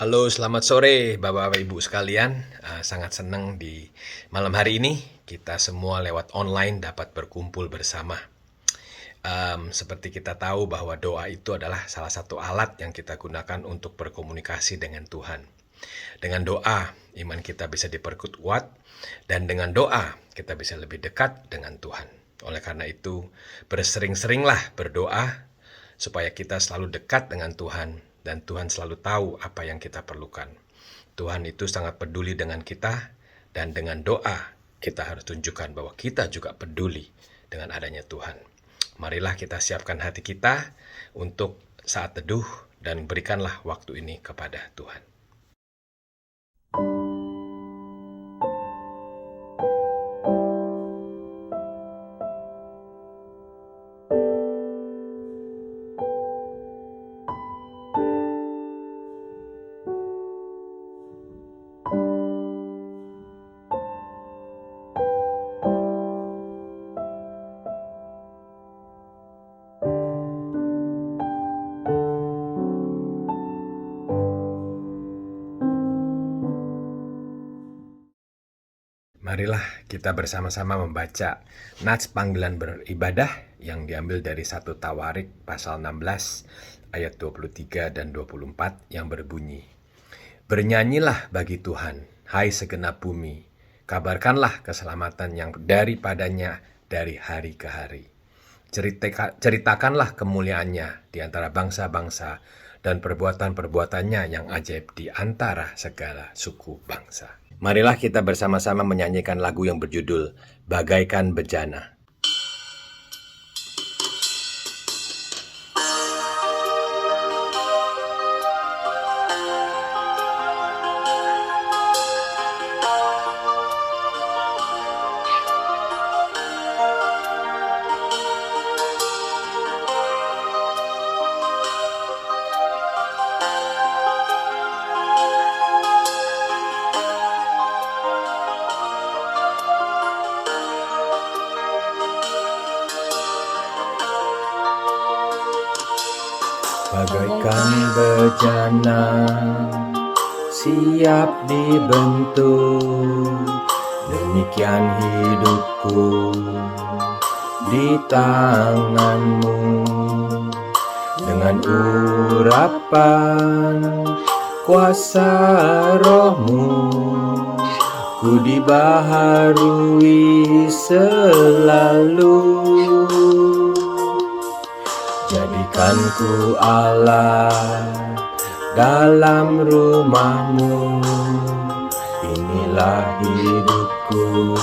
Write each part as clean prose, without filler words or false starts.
Halo, selamat sore Bapak-Bapak Ibu sekalian. Sangat senang di malam hari ini kita semua lewat online dapat berkumpul bersama. Seperti kita tahu bahwa doa itu adalah salah satu alat yang kita gunakan untuk berkomunikasi dengan Tuhan. Dengan doa, iman kita bisa diperkuat dan dengan doa kita bisa lebih dekat dengan Tuhan. Oleh karena itu, bersering-seringlah berdoa supaya kita selalu dekat dengan Tuhan dan Tuhan selalu tahu apa yang kita perlukan. Tuhan itu sangat peduli dengan kita dan dengan doa kita harus tunjukkan bahwa kita juga peduli dengan adanya Tuhan. Marilah kita siapkan hati kita untuk saat teduh dan berikanlah waktu ini kepada Tuhan. Marilah kita bersama-sama membaca nats panggilan beribadah yang diambil dari 1 Tawarik pasal 16 ayat 23 dan 24 yang berbunyi, "Bernyanyilah bagi Tuhan, hai segenap bumi, kabarkanlah keselamatan yang daripadanya dari hari ke hari. Ceritakanlah kemuliaannya di antara bangsa-bangsa dan perbuatan-perbuatannya yang ajaib di antara segala suku bangsa." Marilah kita bersama-sama menyanyikan lagu yang berjudul Bagaikan Bejana. Bagaikan bejana siap dibentuk, demikian hidupku di tanganmu. Dengan urapan kuasa rohmu, ku dibaharui selalu. Jadikan ku Allah dalam rumahmu, inilah hidupku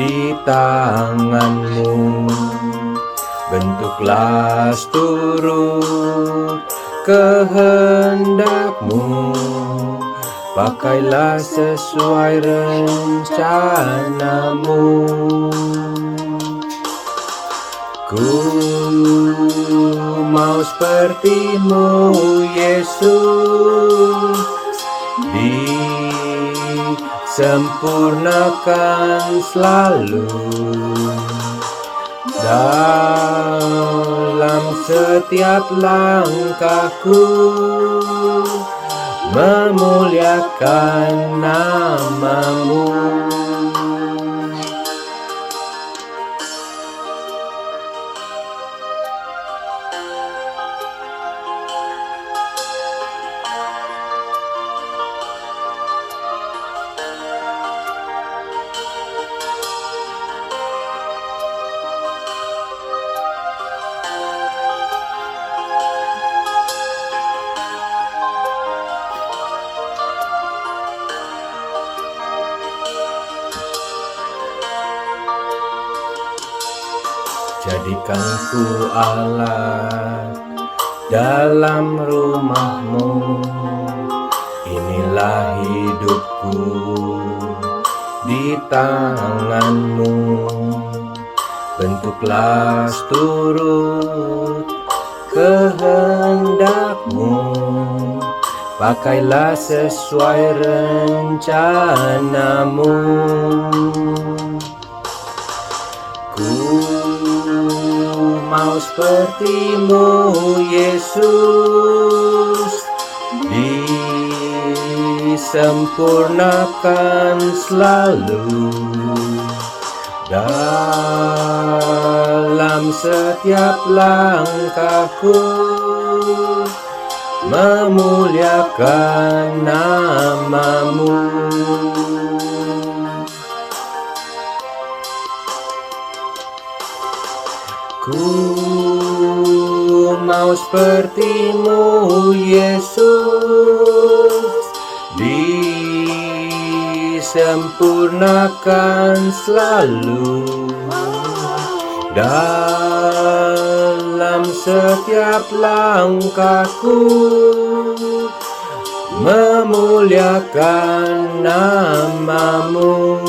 di tanganmu. Bentuklah seturut kehendakmu, pakailah sesuai rencanamu. Ku mau seperti-Mu, Yesus, disempurnakan selalu dalam setiap langkahku, memuliakan nama-Mu. Jadikan ku Allah dalam rumahmu, inilah hidupku di tanganmu. Bentuklah seturut kehendakmu, pakailah sesuai rencanamu. Ku mau seperti-Mu, Yesus, di disempurnakan selalu dalam setiap langkahku, memuliakan nama-Mu. Ku mau seperti-Mu, Yesus, disempurnakan selalu dalam setiap langkahku, memuliakan nama-Mu,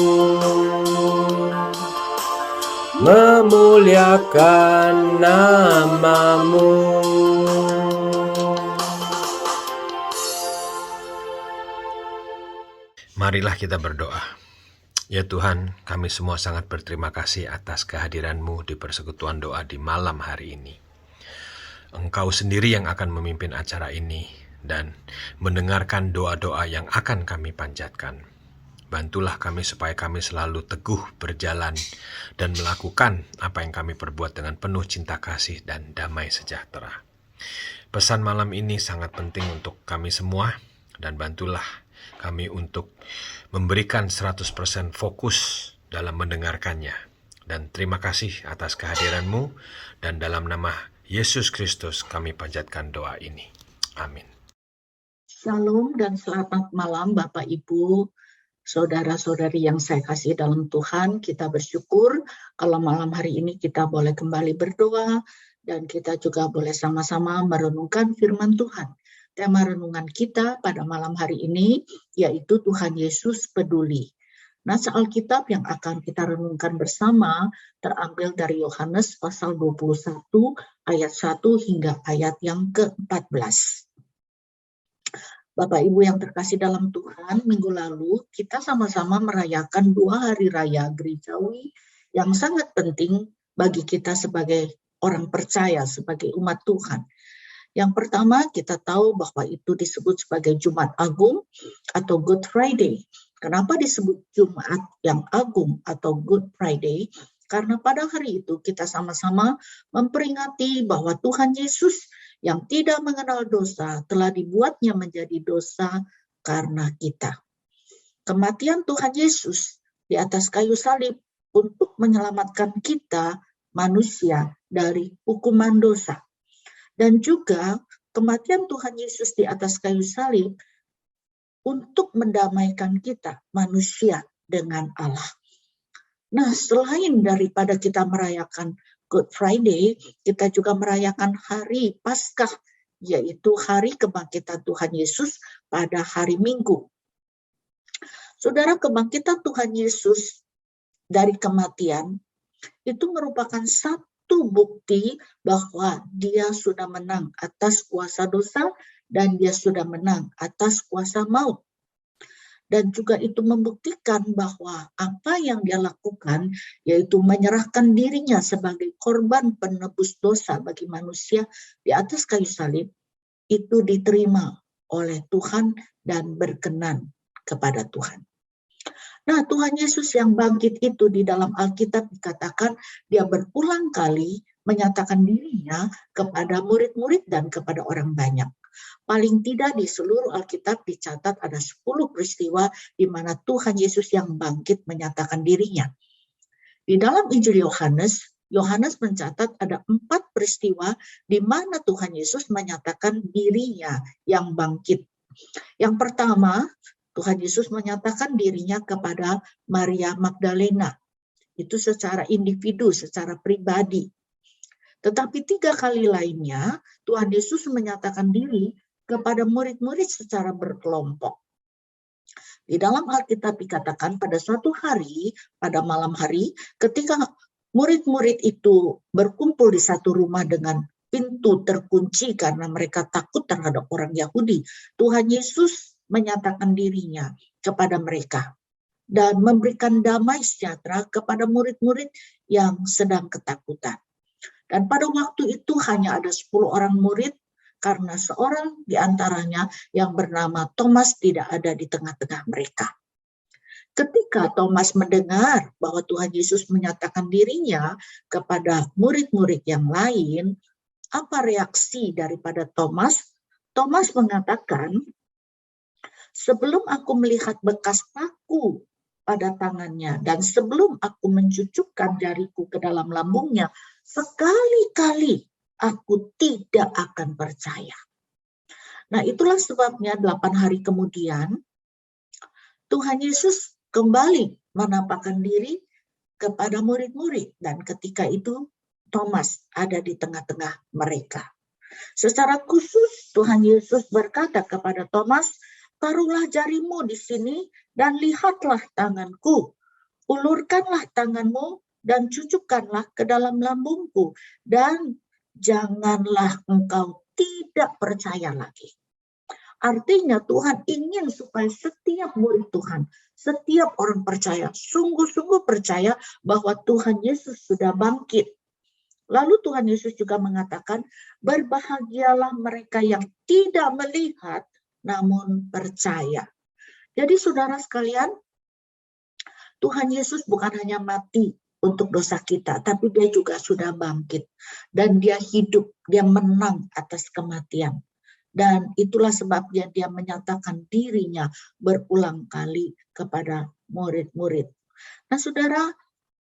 memuliakan nama-Mu. Marilah kita berdoa. Ya Tuhan, kami semua sangat berterima kasih atas kehadiran-Mu di persekutuan doa di malam hari ini. Engkau sendiri yang akan memimpin acara ini dan mendengarkan doa-doa yang akan kami panjatkan. Bantulah kami supaya kami selalu teguh berjalan dan melakukan apa yang kami perbuat dengan penuh cinta kasih dan damai sejahtera. Pesan malam ini sangat penting untuk kami semua, dan bantulah kami untuk memberikan 100% fokus dalam mendengarkannya. Dan terima kasih atas kehadiran-Mu, dan dalam nama Yesus Kristus kami panjatkan doa ini. Amin. Shalom dan selamat malam Bapak Ibu, saudara-saudari yang saya kasih dalam Tuhan. Kita bersyukur kalau malam hari ini kita boleh kembali berdoa dan kita juga boleh sama-sama merenungkan firman Tuhan. Tema renungan kita pada malam hari ini yaitu Tuhan Yesus peduli. Nah, Alkitab yang akan kita renungkan bersama terambil dari Yohanes pasal 21 ayat 1 hingga ayat yang ke-14. Bapak Ibu yang terkasih dalam Tuhan, minggu lalu kita sama-sama merayakan 2 hari raya gerejawi yang sangat penting bagi kita sebagai orang percaya, sebagai umat Tuhan. Yang pertama, kita tahu bahwa itu disebut sebagai Jumat Agung atau Good Friday. Kenapa disebut Jumat yang Agung atau Good Friday? Karena pada hari itu kita sama-sama memperingati bahwa Tuhan Yesus yang tidak mengenal dosa telah dibuatnya menjadi dosa karena kita. Kematian Tuhan Yesus di atas kayu salib untuk menyelamatkan kita, manusia, dari hukuman dosa. Dan juga kematian Tuhan Yesus di atas kayu salib untuk mendamaikan kita, manusia, dengan Allah. Nah, selain daripada kita merayakan Good Friday, kita juga merayakan hari Paskah, yaitu hari kebangkitan Tuhan Yesus pada hari Minggu. Saudara, kebangkitan Tuhan Yesus dari kematian itu merupakan satu bukti bahwa dia sudah menang atas kuasa dosa dan dia sudah menang atas kuasa maut. Dan juga itu membuktikan bahwa apa yang dia lakukan yaitu menyerahkan dirinya sebagai korban penebus dosa bagi manusia di atas kayu salib itu diterima oleh Tuhan dan berkenan kepada Tuhan. Nah, Tuhan Yesus yang bangkit itu di dalam Alkitab dikatakan dia berulang kali menyatakan dirinya kepada murid-murid dan kepada orang banyak. Paling tidak di seluruh Alkitab dicatat ada 10 peristiwa di mana Tuhan Yesus yang bangkit menyatakan dirinya. Di dalam Injil Yohanes, Yohanes mencatat ada 4 peristiwa di mana Tuhan Yesus menyatakan dirinya yang bangkit. Yang pertama, Tuhan Yesus menyatakan dirinya kepada Maria Magdalena. Itu secara individu, secara pribadi. Tetapi 3 kali lainnya, Tuhan Yesus menyatakan diri kepada murid-murid secara berkelompok. Di dalam Alkitab dikatakan pada suatu hari, pada malam hari, ketika murid-murid itu berkumpul di satu rumah dengan pintu terkunci karena mereka takut terhadap orang Yahudi, Tuhan Yesus menyatakan dirinya kepada mereka dan memberikan damai sejahtera kepada murid-murid yang sedang ketakutan. Dan pada waktu itu hanya ada 10 orang murid karena seorang di antaranya yang bernama Thomas tidak ada di tengah-tengah mereka. Ketika Thomas mendengar bahwa Tuhan Yesus menyatakan dirinya kepada murid-murid yang lain, apa reaksi daripada Thomas? Thomas mengatakan, sebelum aku melihat bekas paku pada tangannya dan sebelum aku mencucukkan jariku ke dalam lambungnya, sekali-kali aku tidak akan percaya. Nah, itulah sebabnya 8 hari kemudian Tuhan Yesus kembali menampakkan diri kepada murid-murid dan ketika itu Thomas ada di tengah-tengah mereka. Secara khusus Tuhan Yesus berkata kepada Thomas, taruhlah jarimu di sini dan lihatlah tanganku. Ulurkanlah tanganmu dan cucukkanlah ke dalam lambungku. Dan janganlah engkau tidak percaya lagi. Artinya Tuhan ingin supaya setiap murid Tuhan, setiap orang percaya, sungguh-sungguh percaya bahwa Tuhan Yesus sudah bangkit. Lalu Tuhan Yesus juga mengatakan, berbahagialah mereka yang tidak melihat namun percaya. Jadi saudara sekalian, Tuhan Yesus bukan hanya mati untuk dosa kita, tapi dia juga sudah bangkit. Dan dia hidup, dia menang atas kematian. Dan itulah sebabnya dia menyatakan dirinya berulang kali kepada murid-murid. Nah saudara,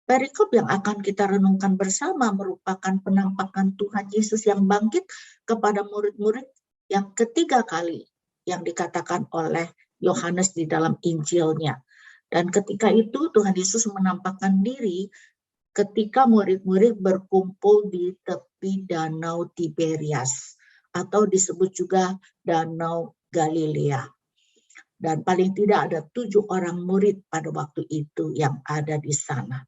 perikop yang akan kita renungkan bersama merupakan penampakan Tuhan Yesus yang bangkit kepada murid-murid yang ketiga kali yang dikatakan oleh Yohanes di dalam Injilnya. Dan ketika itu Tuhan Yesus menampakkan diri ketika murid-murid berkumpul di tepi Danau Tiberias atau disebut juga Danau Galilea. Dan paling tidak ada 7 orang murid pada waktu itu yang ada di sana.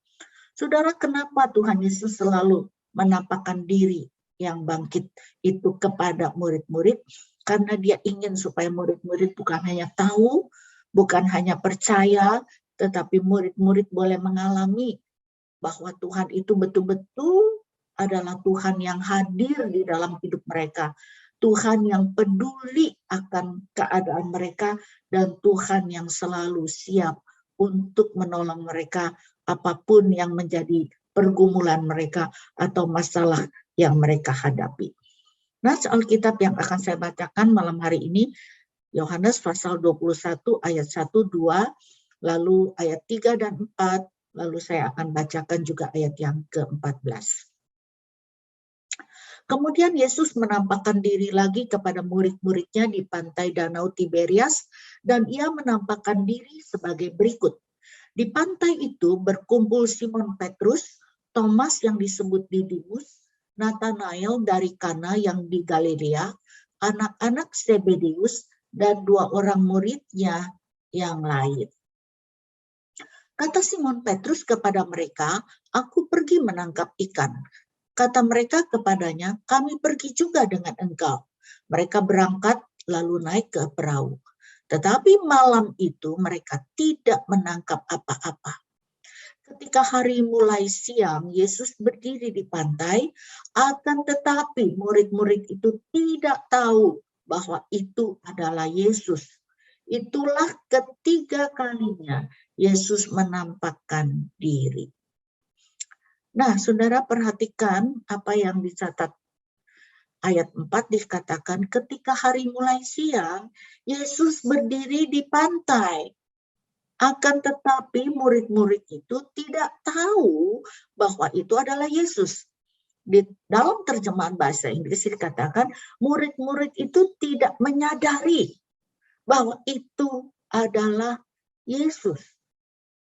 Saudara, kenapa Tuhan Yesus selalu menampakkan diri yang bangkit itu kepada murid-murid? Karena dia ingin supaya murid-murid bukan hanya tahu, bukan hanya percaya, tetapi murid-murid boleh mengalami bahwa Tuhan itu betul-betul adalah Tuhan yang hadir di dalam hidup mereka. Tuhan yang peduli akan keadaan mereka dan Tuhan yang selalu siap untuk menolong mereka apapun yang menjadi pergumulan mereka atau masalah yang mereka hadapi. Nah, Alkitab yang akan saya bacakan malam hari ini, Yohanes pasal 21 ayat 1, 2, lalu ayat 3 dan 4, lalu saya akan bacakan juga ayat yang ke-14. Kemudian Yesus menampakkan diri lagi kepada murid-muridnya di pantai Danau Tiberias dan ia menampakkan diri sebagai berikut. Di pantai itu berkumpul Simon Petrus, Thomas yang disebut Didimus, Nathanael dari Kana yang di Galilea, anak-anak Zebedeus, dan 2 orang muridnya yang lain. Kata Simon Petrus kepada mereka, aku pergi menangkap ikan. Kata mereka kepadanya, kami pergi juga dengan engkau. Mereka berangkat lalu naik ke perahu. Tetapi malam itu mereka tidak menangkap apa-apa. Ketika hari mulai siang, Yesus berdiri di pantai, akan tetapi murid-murid itu tidak tahu bahwa itu adalah Yesus. Itulah ketiga kalinya Yesus menampakkan diri. Nah, saudara perhatikan apa yang dicatat. Ayat 4 dikatakan ketika hari mulai siang, Yesus berdiri di pantai. Akan tetapi murid-murid itu tidak tahu bahwa itu adalah Yesus. Di dalam terjemahan bahasa Inggris dikatakan murid-murid itu tidak menyadari bahwa itu adalah Yesus.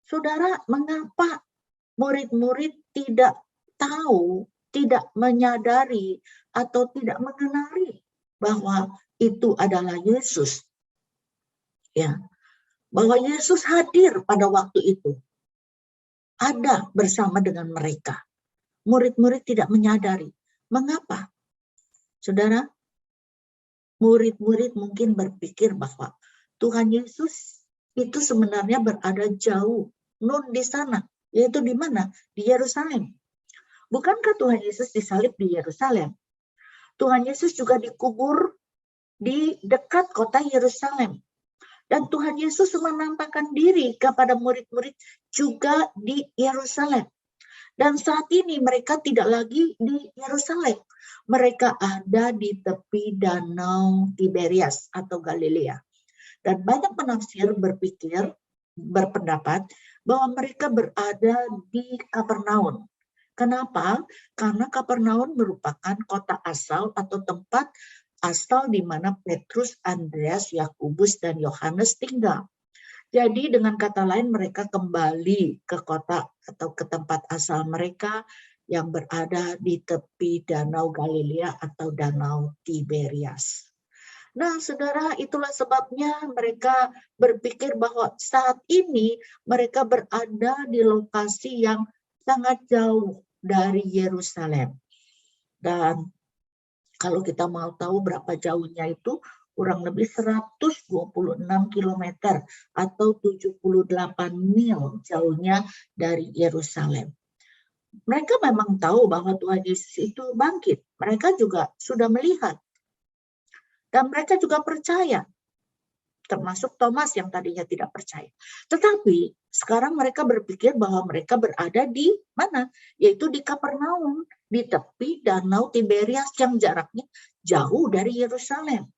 Saudara, mengapa murid-murid tidak tahu, tidak menyadari, atau tidak mengenali bahwa itu adalah Yesus? Ya, bahwa Yesus hadir pada waktu itu, ada bersama dengan mereka. Murid-murid tidak menyadari. Mengapa? Saudara, murid-murid mungkin berpikir bahwa Tuhan Yesus itu sebenarnya berada jauh, nun di sana, yaitu di mana? Di Yerusalem. Bukankah Tuhan Yesus disalib di Yerusalem? Tuhan Yesus juga dikubur di dekat kota Yerusalem. Dan Tuhan Yesus menampakkan diri kepada murid-murid juga di Yerusalem. Dan saat ini mereka tidak lagi di Yerusalem. Mereka ada di tepi danau Tiberias atau Galilea. Dan banyak penafsir berpendapat bahwa mereka berada di Kapernaum. Kenapa? Karena Kapernaum merupakan kota asal atau tempat asal di mana Petrus, Andreas, Yakobus, dan Yohanes tinggal. Jadi dengan kata lain mereka kembali ke kota atau ke tempat asal mereka yang berada di tepi danau Galilea atau danau Tiberias. Nah, saudara, itulah sebabnya mereka berpikir bahwa saat ini mereka berada di lokasi yang sangat jauh dari Yerusalem. Dan kalau kita mau tahu berapa jauhnya itu, kurang lebih 126 km atau 78 mil jauhnya dari Yerusalem. Mereka memang tahu bahwa Tuhan Yesus itu bangkit. Mereka juga sudah melihat. Dan mereka juga percaya. Termasuk Thomas yang tadinya tidak percaya. Tetapi sekarang mereka berpikir bahwa mereka berada di mana? Yaitu di Kapernaum, di tepi danau Tiberias yang jaraknya jauh dari Yerusalem.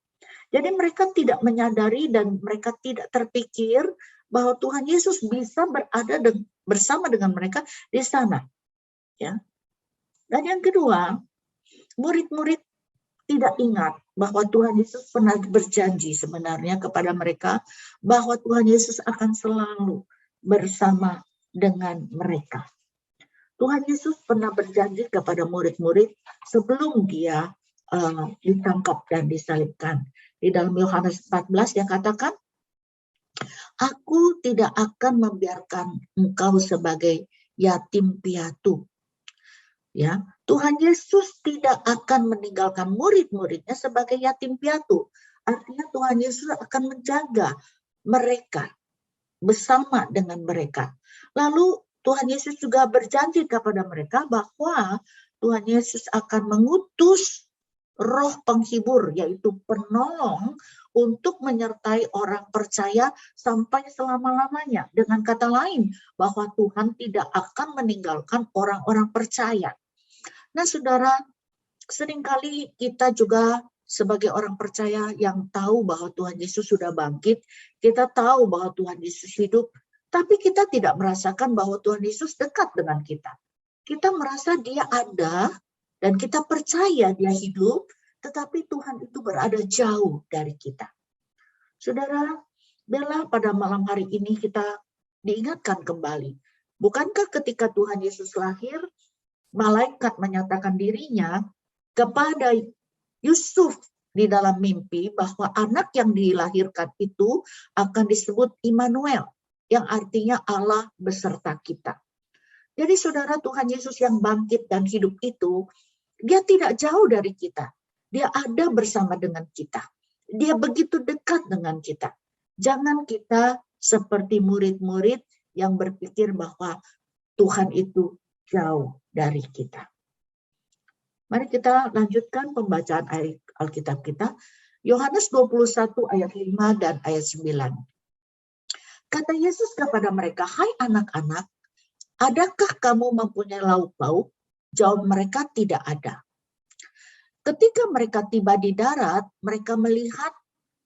Jadi mereka tidak menyadari dan mereka tidak terpikir bahwa Tuhan Yesus bisa berada bersama dengan mereka di sana. Ya. Dan yang kedua, murid-murid tidak ingat bahwa Tuhan Yesus pernah berjanji sebenarnya kepada mereka bahwa Tuhan Yesus akan selalu bersama dengan mereka. Tuhan Yesus pernah berjanji kepada murid-murid sebelum dia ditangkap dan disalibkan. Di dalam Yohanes 14 yang katakan, "Aku tidak akan membiarkan engkau sebagai yatim piatu." Ya, Tuhan Yesus tidak akan meninggalkan murid-muridnya sebagai yatim piatu. Artinya Tuhan Yesus akan menjaga mereka bersama dengan mereka. Lalu Tuhan Yesus juga berjanji kepada mereka bahwa Tuhan Yesus akan mengutus roh penghibur, yaitu penolong untuk menyertai orang percaya sampai selama-lamanya. Dengan kata lain, bahwa Tuhan tidak akan meninggalkan orang-orang percaya. Nah, saudara, seringkali kita juga sebagai orang percaya yang tahu bahwa Tuhan Yesus sudah bangkit, kita tahu bahwa Tuhan Yesus hidup, tapi kita tidak merasakan bahwa Tuhan Yesus dekat dengan kita. Kita merasa dia ada dan kita percaya dia hidup, tetapi Tuhan itu berada jauh dari kita. Saudara, bila pada malam hari ini kita diingatkan kembali, bukankah ketika Tuhan Yesus lahir, malaikat menyatakan dirinya kepada Yusuf di dalam mimpi bahwa anak yang dilahirkan itu akan disebut Immanuel, yang artinya Allah beserta kita. Jadi saudara, Tuhan Yesus yang bangkit dan hidup itu, dia tidak jauh dari kita. Dia ada bersama dengan kita. Dia begitu dekat dengan kita. Jangan kita seperti murid-murid yang berpikir bahwa Tuhan itu jauh dari kita. Mari kita lanjutkan pembacaan ayat Alkitab kita. Yohanes 21 ayat 5 dan ayat 9. Kata Yesus kepada mereka, "Hai anak-anak, adakah kamu mempunyai lauk pauk?" Jawab mereka, "Tidak ada." Ketika mereka tiba di darat, mereka melihat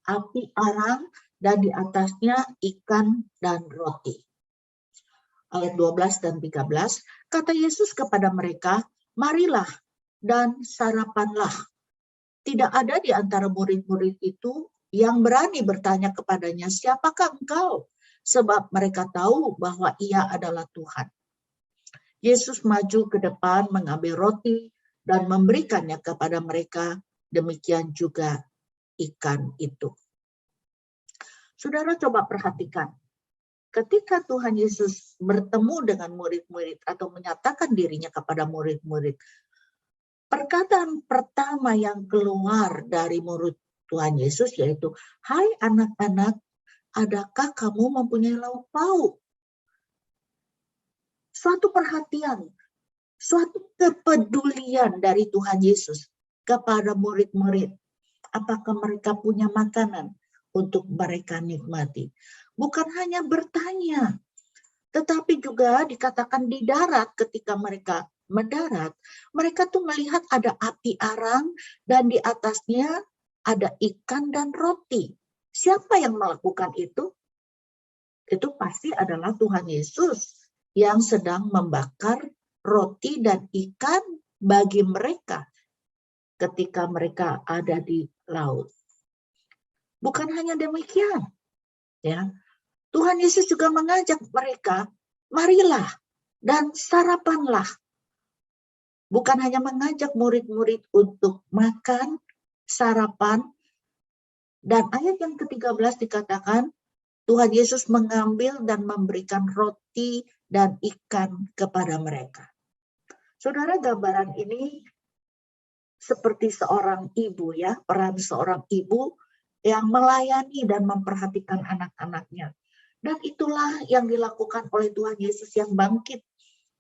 api arang dan di atasnya ikan dan roti. Ayat 12 dan 13, kata Yesus kepada mereka, "Marilah dan sarapanlah." Tidak ada di antara murid-murid itu yang berani bertanya kepadanya, "Siapakah engkau?" Sebab mereka tahu bahwa ia adalah Tuhan. Yesus maju ke depan mengambil roti dan memberikannya kepada mereka, demikian juga ikan itu. Saudara, coba perhatikan. Ketika Tuhan Yesus bertemu dengan murid-murid atau menyatakan dirinya kepada murid-murid, perkataan pertama yang keluar dari murid Tuhan Yesus yaitu, "Hai anak-anak, adakah kamu mempunyai lauk pauk?" Suatu perhatian, suatu kepedulian dari Tuhan Yesus. kepada murid-murid. Apakah mereka punya makanan untuk mereka nikmati? Bukan hanya bertanya, tetapi juga dikatakan di darat ketika mereka mendarat, mereka tuh melihat ada api arang dan di atasnya ada ikan dan roti. Siapa yang melakukan itu? Itu pasti adalah Tuhan Yesus yang sedang membakar roti dan ikan bagi mereka ketika mereka ada di laut. Bukan hanya demikian, ya. Tuhan Yesus juga mengajak mereka, marilah dan sarapanlah. Bukan hanya mengajak murid-murid untuk makan, sarapan, dan ayat yang ke-13 dikatakan, Tuhan Yesus mengambil dan memberikan roti dan ikan kepada mereka. Saudara, gambaran ini seperti seorang ibu, ya, peran seorang ibu yang melayani dan memperhatikan anak-anaknya. Dan itulah yang dilakukan oleh Tuhan Yesus yang bangkit,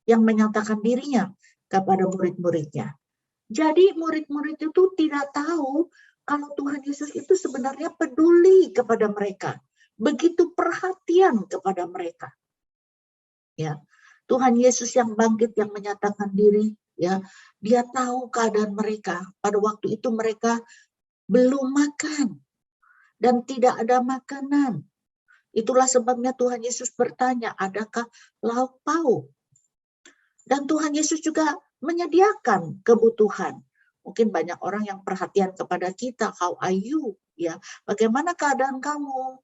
yang menyatakan dirinya kepada murid-muridnya. Jadi murid-murid itu tidak tahu kalau Tuhan Yesus itu sebenarnya peduli kepada mereka, begitu perhatian kepada mereka. Ya, Tuhan Yesus yang bangkit, yang menyatakan diri, ya, dia tahu keadaan mereka. Pada waktu itu mereka belum makan dan tidak ada makanan. Itulah sebabnya Tuhan Yesus bertanya, adakah lauk pauk? Dan Tuhan Yesus juga menyediakan kebutuhan. Mungkin banyak orang yang perhatian kepada kita, how are you? Ya, bagaimana keadaan kamu?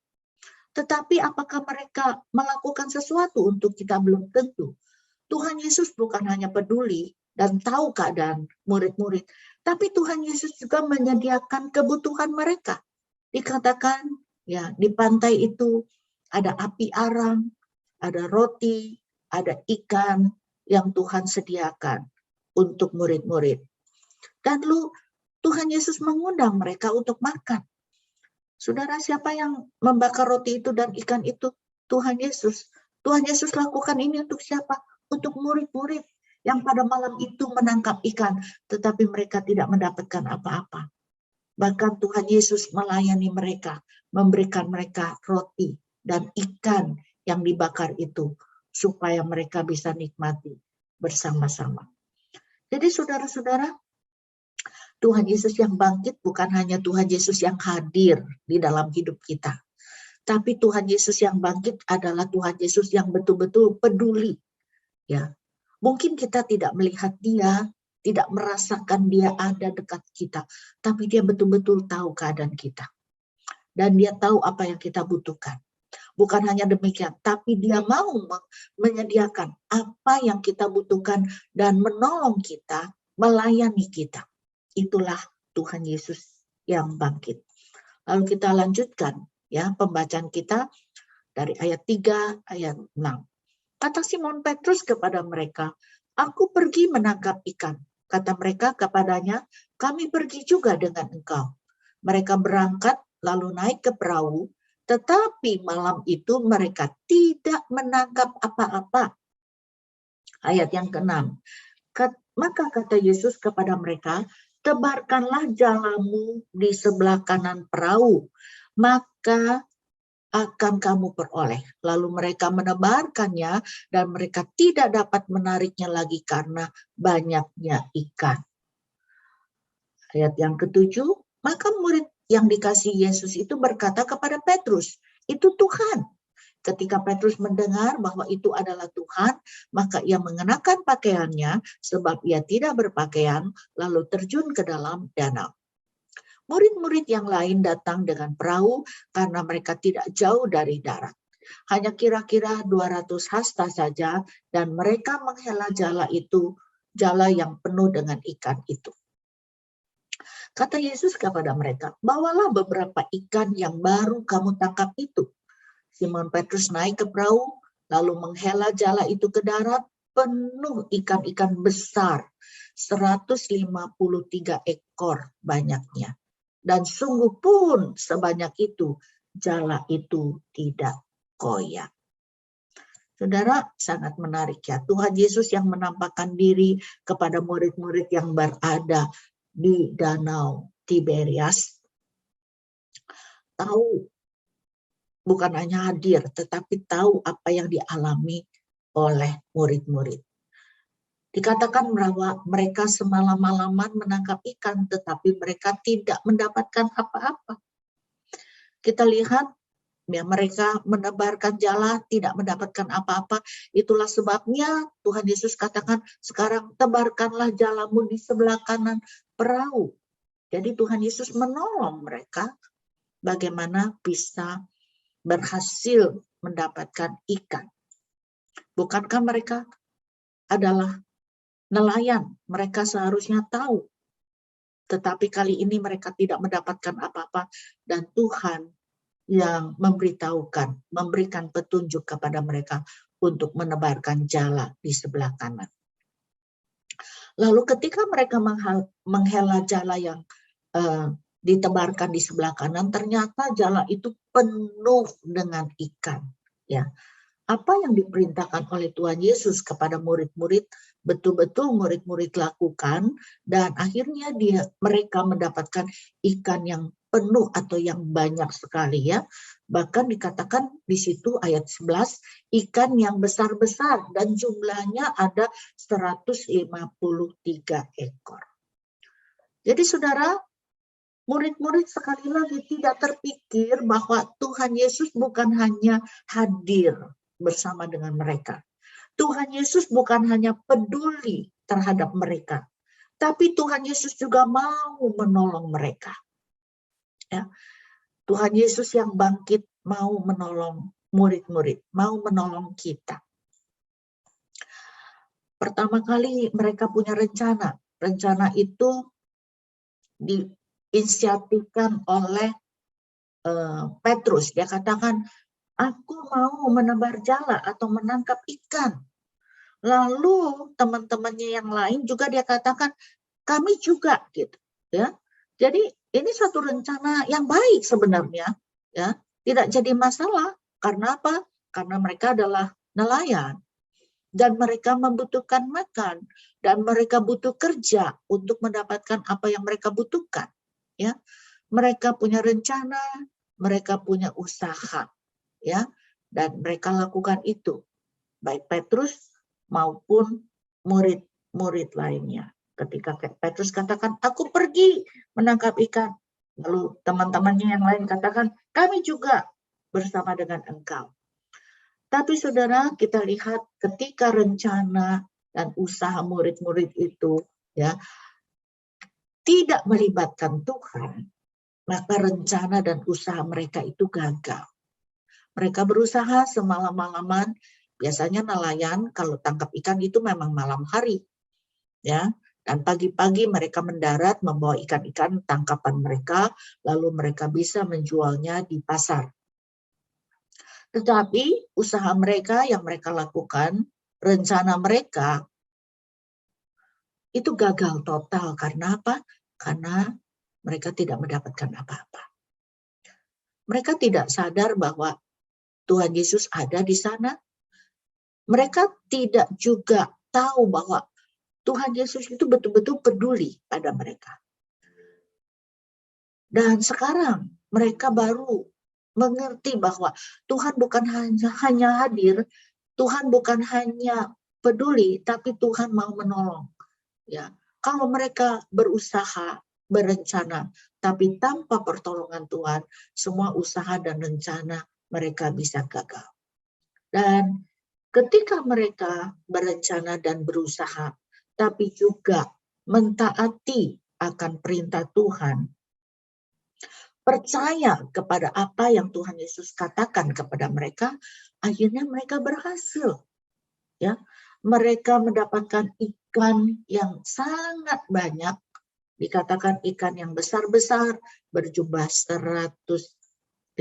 Tetapi apakah mereka melakukan sesuatu untuk kita? Belum tentu. Tuhan Yesus bukan hanya peduli dan tahu keadaan murid-murid, tapi Tuhan Yesus juga menyediakan kebutuhan mereka. Dikatakan, ya, di pantai itu ada api arang, ada roti, ada ikan yang Tuhan sediakan untuk murid-murid. Dan lalu Tuhan Yesus mengundang mereka untuk makan. Saudara, siapa yang membakar roti itu dan ikan itu? Tuhan Yesus. Tuhan Yesus lakukan ini untuk siapa? Untuk murid-murid yang pada malam itu menangkap ikan, tetapi mereka tidak mendapatkan apa-apa. Bahkan Tuhan Yesus melayani mereka, memberikan mereka roti dan ikan yang dibakar itu, supaya mereka bisa nikmati bersama-sama. Jadi saudara-saudara, Tuhan Yesus yang bangkit bukan hanya Tuhan Yesus yang hadir di dalam hidup kita. Tapi Tuhan Yesus yang bangkit adalah Tuhan Yesus yang betul-betul peduli. Ya, mungkin kita tidak melihat dia, tidak merasakan dia ada dekat kita, tapi dia betul-betul tahu keadaan kita. Dan dia tahu apa yang kita butuhkan. Bukan hanya demikian, tapi dia mau menyediakan apa yang kita butuhkan dan menolong kita, melayani kita. Itulah Tuhan Yesus yang bangkit. Lalu kita lanjutkan, ya, pembacaan kita dari ayat 3, ayat 6. Kata Simon Petrus kepada mereka, aku pergi menangkap ikan. Kata mereka kepadanya, kami pergi juga dengan engkau. Mereka berangkat lalu naik ke perahu, tetapi malam itu mereka tidak menangkap apa-apa. Ayat yang ke-6. Maka kata Yesus kepada mereka, tebarkanlah jalamu di sebelah kanan perahu, maka akan kamu peroleh. Lalu mereka menebarkannya dan mereka tidak dapat menariknya lagi karena banyaknya ikan. Ayat yang ke-7, maka murid yang dikasihi Yesus itu berkata kepada Petrus, itu Tuhan. Ketika Petrus mendengar bahwa itu adalah Tuhan, maka ia mengenakan pakaiannya sebab ia tidak berpakaian, lalu terjun ke dalam danau. Murid-murid yang lain datang dengan perahu karena mereka tidak jauh dari darat. Hanya kira-kira 200 hasta saja, dan mereka menghela jala itu, jala yang penuh dengan ikan itu. Kata Yesus kepada mereka, bawalah beberapa ikan yang baru kamu tangkap itu. Simon Petrus naik ke perahu, lalu menghela jala itu ke darat, penuh ikan-ikan besar, 153 ekor banyaknya. Dan sungguh pun sebanyak itu, jala itu tidak koyak. Saudara, sangat menarik ya. Tuhan Yesus yang menampakkan diri kepada murid-murid yang berada di Danau Tiberias tahu, bukan hanya hadir, tetapi tahu apa yang dialami oleh murid-murid. Dikatakan bahwa mereka semalam-malaman menangkap ikan, tetapi mereka tidak mendapatkan apa-apa. Kita lihat ya, mereka menebarkan jala, tidak mendapatkan apa-apa. Itulah sebabnya Tuhan Yesus katakan, sekarang tebarkanlah jalamu di sebelah kanan perahu. Jadi Tuhan Yesus menolong mereka bagaimana bisa berhasil mendapatkan ikan. Bukankah mereka adalah nelayan? Mereka seharusnya tahu. Tetapi kali ini mereka tidak mendapatkan apa-apa, dan Tuhan yang memberitahukan, memberikan petunjuk kepada mereka untuk menebarkan jala di sebelah kanan. Lalu ketika mereka menghela jala yang ditebarkan di sebelah kanan, ternyata jala itu penuh dengan ikan. Ya, apa yang diperintahkan oleh Tuhan Yesus kepada murid-murid, betul-betul murid-murid lakukan, dan akhirnya mereka mendapatkan ikan yang penuh atau yang banyak sekali ya. Bahkan dikatakan di situ ayat 11, ikan yang besar-besar dan jumlahnya ada 153 ekor. Jadi saudara, murid-murid sekali lagi tidak terpikir bahwa Tuhan Yesus bukan hanya hadir bersama dengan mereka. Tuhan Yesus bukan hanya peduli terhadap mereka, tapi Tuhan Yesus juga mau menolong mereka. Ya. Tuhan Yesus yang bangkit mau menolong murid-murid, mau menolong kita. Pertama kali mereka punya rencana. Rencana itu diinisiatifkan oleh Petrus. Dia katakan, aku mau menebar jala atau menangkap ikan. Lalu teman-temannya yang lain juga dia katakan, kami juga gitu ya. Jadi ini satu rencana yang baik sebenarnya ya, tidak jadi masalah. Karena apa? Karena mereka adalah nelayan dan mereka membutuhkan makan dan mereka butuh kerja untuk mendapatkan apa yang mereka butuhkan ya. Mereka punya rencana, mereka punya usaha ya, dan mereka lakukan itu, baik Petrus maupun murid-murid lainnya. Ketika Petrus katakan, aku pergi menangkap ikan, lalu teman-temannya yang lain katakan, kami juga bersama dengan engkau. Tapi saudara, kita lihat ketika rencana dan usaha murid-murid itu ya tidak melibatkan Tuhan, maka rencana dan usaha mereka itu gagal. Mereka berusaha semalam-malaman, biasanya nelayan kalau tangkap ikan itu memang malam hari. Ya, dan pagi-pagi mereka mendarat membawa ikan-ikan tangkapan mereka, lalu mereka bisa menjualnya di pasar. Tetapi usaha mereka yang mereka lakukan, rencana mereka itu gagal total. Karena apa? Karena mereka tidak mendapatkan apa-apa. Mereka tidak sadar bahwa Tuhan Yesus ada di sana. Mereka tidak juga tahu bahwa Tuhan Yesus itu betul-betul peduli pada mereka. Dan sekarang mereka baru mengerti bahwa Tuhan bukan hanya hadir, Tuhan bukan hanya peduli, tapi Tuhan mau menolong. Ya, kalau mereka berusaha, berencana, tapi tanpa pertolongan Tuhan, semua usaha dan rencana mereka bisa gagal. Dan ketika mereka berencana dan berusaha, tapi juga mentaati akan perintah Tuhan, percaya kepada apa yang Tuhan Yesus katakan kepada mereka, akhirnya mereka berhasil. Ya, mereka mendapatkan ikan yang sangat banyak, dikatakan ikan yang besar-besar berjumlah 153.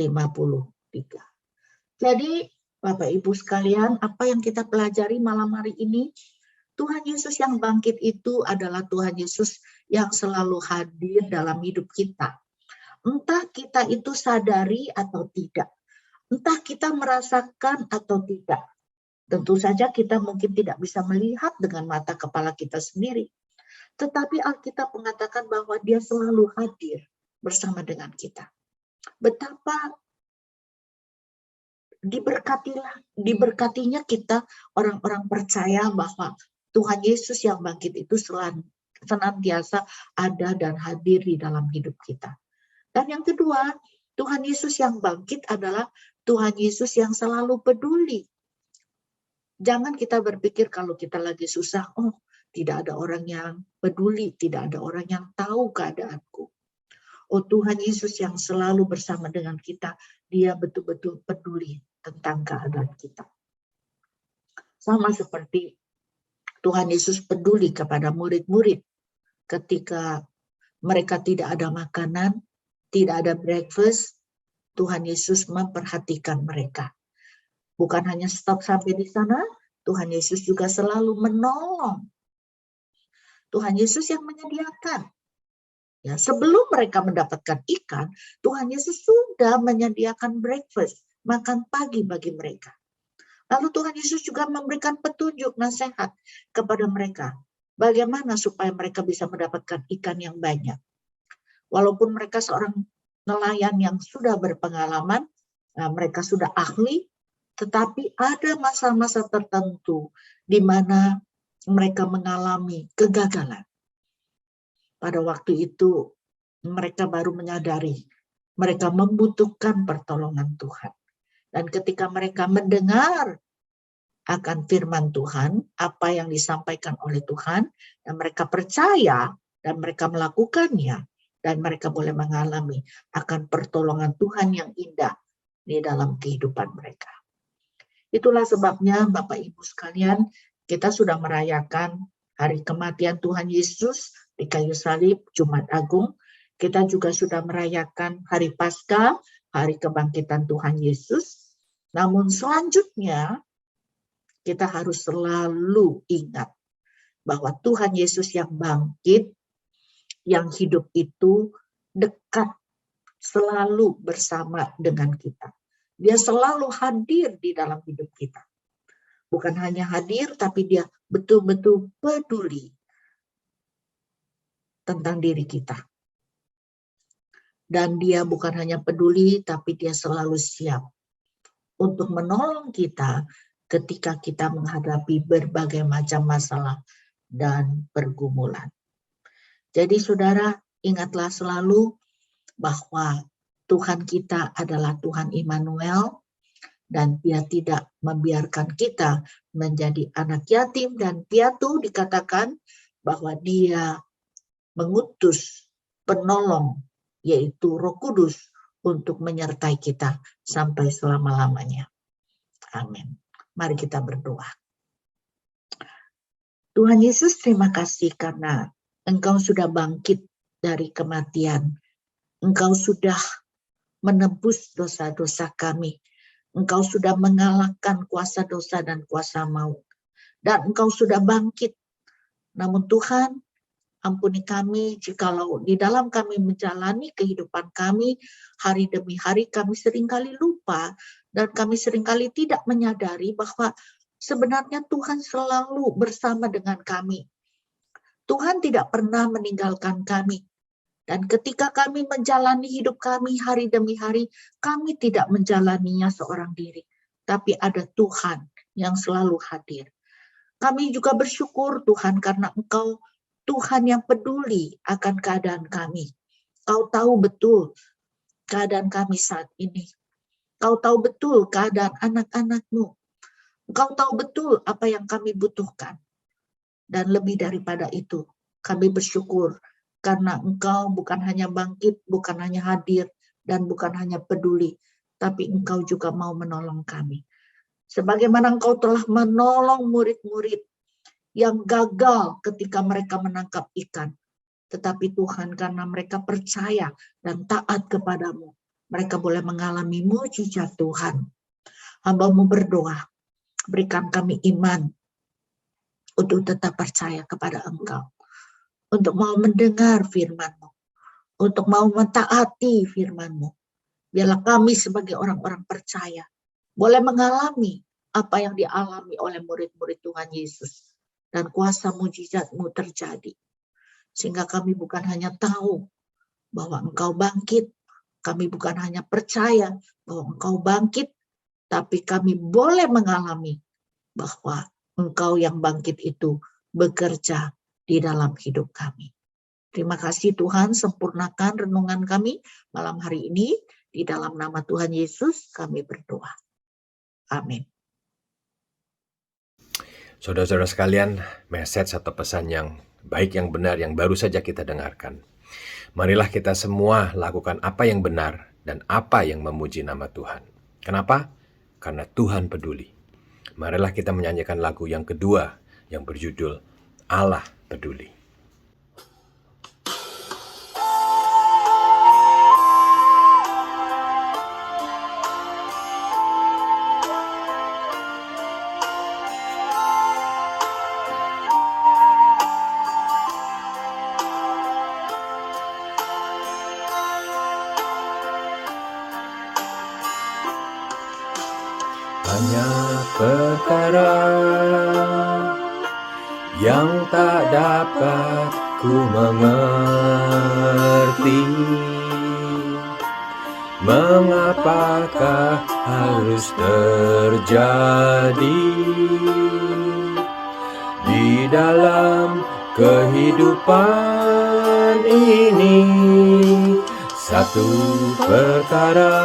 Jadi Bapak Ibu sekalian, apa yang kita pelajari malam hari ini, Tuhan Yesus yang bangkit itu adalah Tuhan Yesus yang selalu hadir dalam hidup kita. Entah kita itu sadari atau tidak, entah kita merasakan atau tidak. Tentu saja kita mungkin tidak bisa melihat dengan mata kepala kita sendiri. Tetapi Alkitab mengatakan bahwa dia selalu hadir bersama dengan kita. Betapa diberkatinya kita orang-orang percaya bahwa Tuhan Yesus yang bangkit itu senantiasa ada dan hadir di dalam hidup kita. Dan yang kedua, Tuhan Yesus yang bangkit adalah Tuhan Yesus yang selalu peduli. Jangan kita berpikir kalau kita lagi susah, oh tidak ada orang yang peduli, tidak ada orang yang tahu keadaanku. Oh Tuhan Yesus yang selalu bersama dengan kita, dia betul-betul peduli tentang keadaan kita. Sama seperti Tuhan Yesus peduli kepada murid-murid ketika mereka tidak ada makanan, tidak ada breakfast, Tuhan Yesus memperhatikan mereka. Bukan hanya stop sampai di sana, Tuhan Yesus juga selalu menolong. Tuhan Yesus yang menyediakan. Ya, sebelum mereka mendapatkan ikan, Tuhan Yesus sudah menyediakan breakfast, makan pagi bagi mereka. Lalu Tuhan Yesus juga memberikan petunjuk, nasihat kepada mereka. Bagaimana supaya mereka bisa mendapatkan ikan yang banyak. Walaupun mereka seorang nelayan yang sudah berpengalaman, mereka sudah ahli, tetapi ada masa-masa tertentu di mana mereka mengalami kegagalan. Pada waktu itu mereka baru menyadari mereka membutuhkan pertolongan Tuhan. Dan ketika mereka mendengar akan firman Tuhan, apa yang disampaikan oleh Tuhan, dan mereka percaya dan mereka melakukannya, dan mereka boleh mengalami akan pertolongan Tuhan yang indah di dalam kehidupan mereka. Itulah sebabnya Bapak Ibu sekalian, kita sudah merayakan hari kematian Tuhan Yesus di kayu salib, Jumat Agung. Kita juga sudah merayakan hari Paskah, hari kebangkitan Tuhan Yesus. Namun selanjutnya, kita harus selalu ingat bahwa Tuhan Yesus yang bangkit, yang hidup itu dekat, selalu bersama dengan kita. Dia selalu hadir di dalam hidup kita. Bukan hanya hadir, tapi dia betul-betul peduli tentang diri kita. Dan dia bukan hanya peduli, tapi dia selalu siap untuk menolong kita ketika kita menghadapi berbagai macam masalah dan pergumulan. Jadi saudara, ingatlah selalu bahwa Tuhan kita adalah Tuhan Immanuel, dan dia tidak membiarkan kita menjadi anak yatim dan piatu. Dikatakan bahwa dia mengutus penolong, yaitu Roh Kudus, untuk menyertai kita sampai selama-lamanya. Amin. Mari kita berdoa. Tuhan Yesus, terima kasih karena Engkau sudah bangkit dari kematian. Engkau sudah menebus dosa-dosa kami. Engkau sudah mengalahkan kuasa dosa dan kuasa maut. Dan Engkau sudah bangkit. Namun Tuhan, ampuni kami jikalau di dalam kami menjalani kehidupan kami, hari demi hari kami seringkali lupa dan kami seringkali tidak menyadari bahwa sebenarnya Tuhan selalu bersama dengan kami. Tuhan tidak pernah meninggalkan kami. Dan ketika kami menjalani hidup kami hari demi hari, kami tidak menjalaninya seorang diri. Tapi ada Tuhan yang selalu hadir. Kami juga bersyukur Tuhan karena Engkau Tuhan yang peduli akan keadaan kami. Kau tahu betul keadaan kami saat ini. Kau tahu betul keadaan anak-anak-Mu. Kau tahu betul apa yang kami butuhkan. Dan lebih daripada itu, kami bersyukur karena Engkau bukan hanya bangkit, bukan hanya hadir, dan bukan hanya peduli, tapi Engkau juga mau menolong kami. Sebagaimana Engkau telah menolong murid-murid yang gagal ketika mereka menangkap ikan. Tetapi Tuhan, karena mereka percaya dan taat kepadamu, mereka boleh mengalami mujizat Tuhan. Hamba-Mu berdoa, berikan kami iman untuk tetap percaya kepada Engkau. Untuk mau mendengar firman-Mu. Untuk mau mentaati firman-Mu. Biarlah kami sebagai orang-orang percaya boleh mengalami apa yang dialami oleh murid-murid Tuhan Yesus. Dan kuasa mujizat-Mu terjadi. sehingga kami bukan hanya tahu bahwa Engkau bangkit, kami bukan hanya percaya bahwa Engkau bangkit, tapi kami boleh mengalami bahwa Engkau yang bangkit itu bekerja di dalam hidup kami. Terima kasih Tuhan, sempurnakan renungan kami malam hari ini. Di dalam nama Tuhan Yesus kami berdoa. Amin. Saudara-saudara sekalian, message atau pesan yang baik, yang benar, yang baru saja kita dengarkan. Marilah kita semua lakukan apa yang benar dan apa yang memuji nama Tuhan. Kenapa? Karena Tuhan peduli. Marilah kita menyanyikan lagu yang kedua yang berjudul Allah Peduli. Banyak perkara yang tak dapat ku mengerti, mengapakah harus terjadi di dalam kehidupan ini. Satu perkara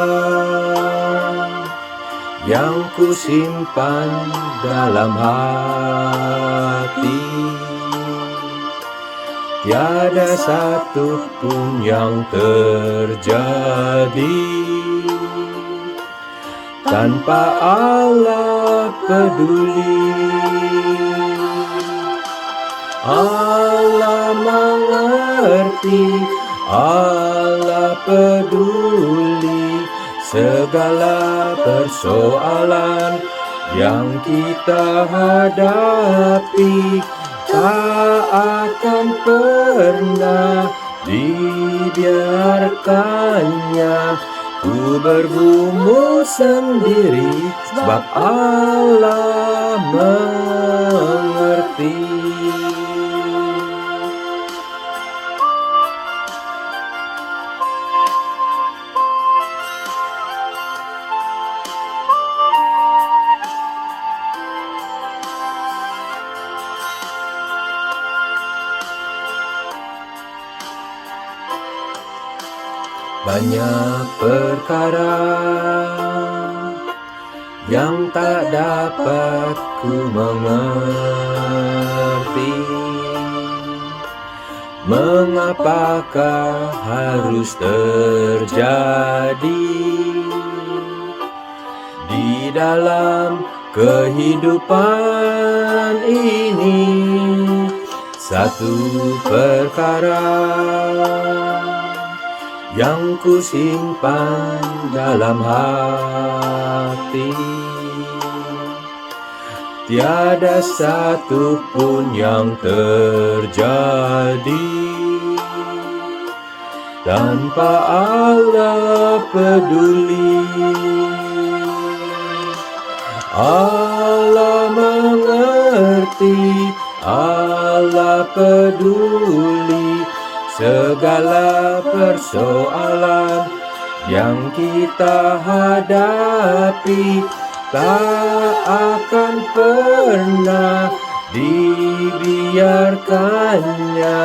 yang ku simpan dalam hati, tiada satu pun yang terjadi tanpa Allah peduli. Allah mengerti, Allah peduli segala persoalan yang kita hadapi. Tak akan pernah dibiarkannya ku bergumul sendiri, sebab Allah mengerti. Banyak perkara yang tak dapat ku mengerti, mengapakah harus terjadi di dalam kehidupan ini. Satu perkara yang ku simpan dalam hati, tiada satu pun yang terjadi tanpa Allah peduli. Allah mengerti, Allah peduli segala persoalan yang kita hadapi. Tak akan pernah dibiarkannya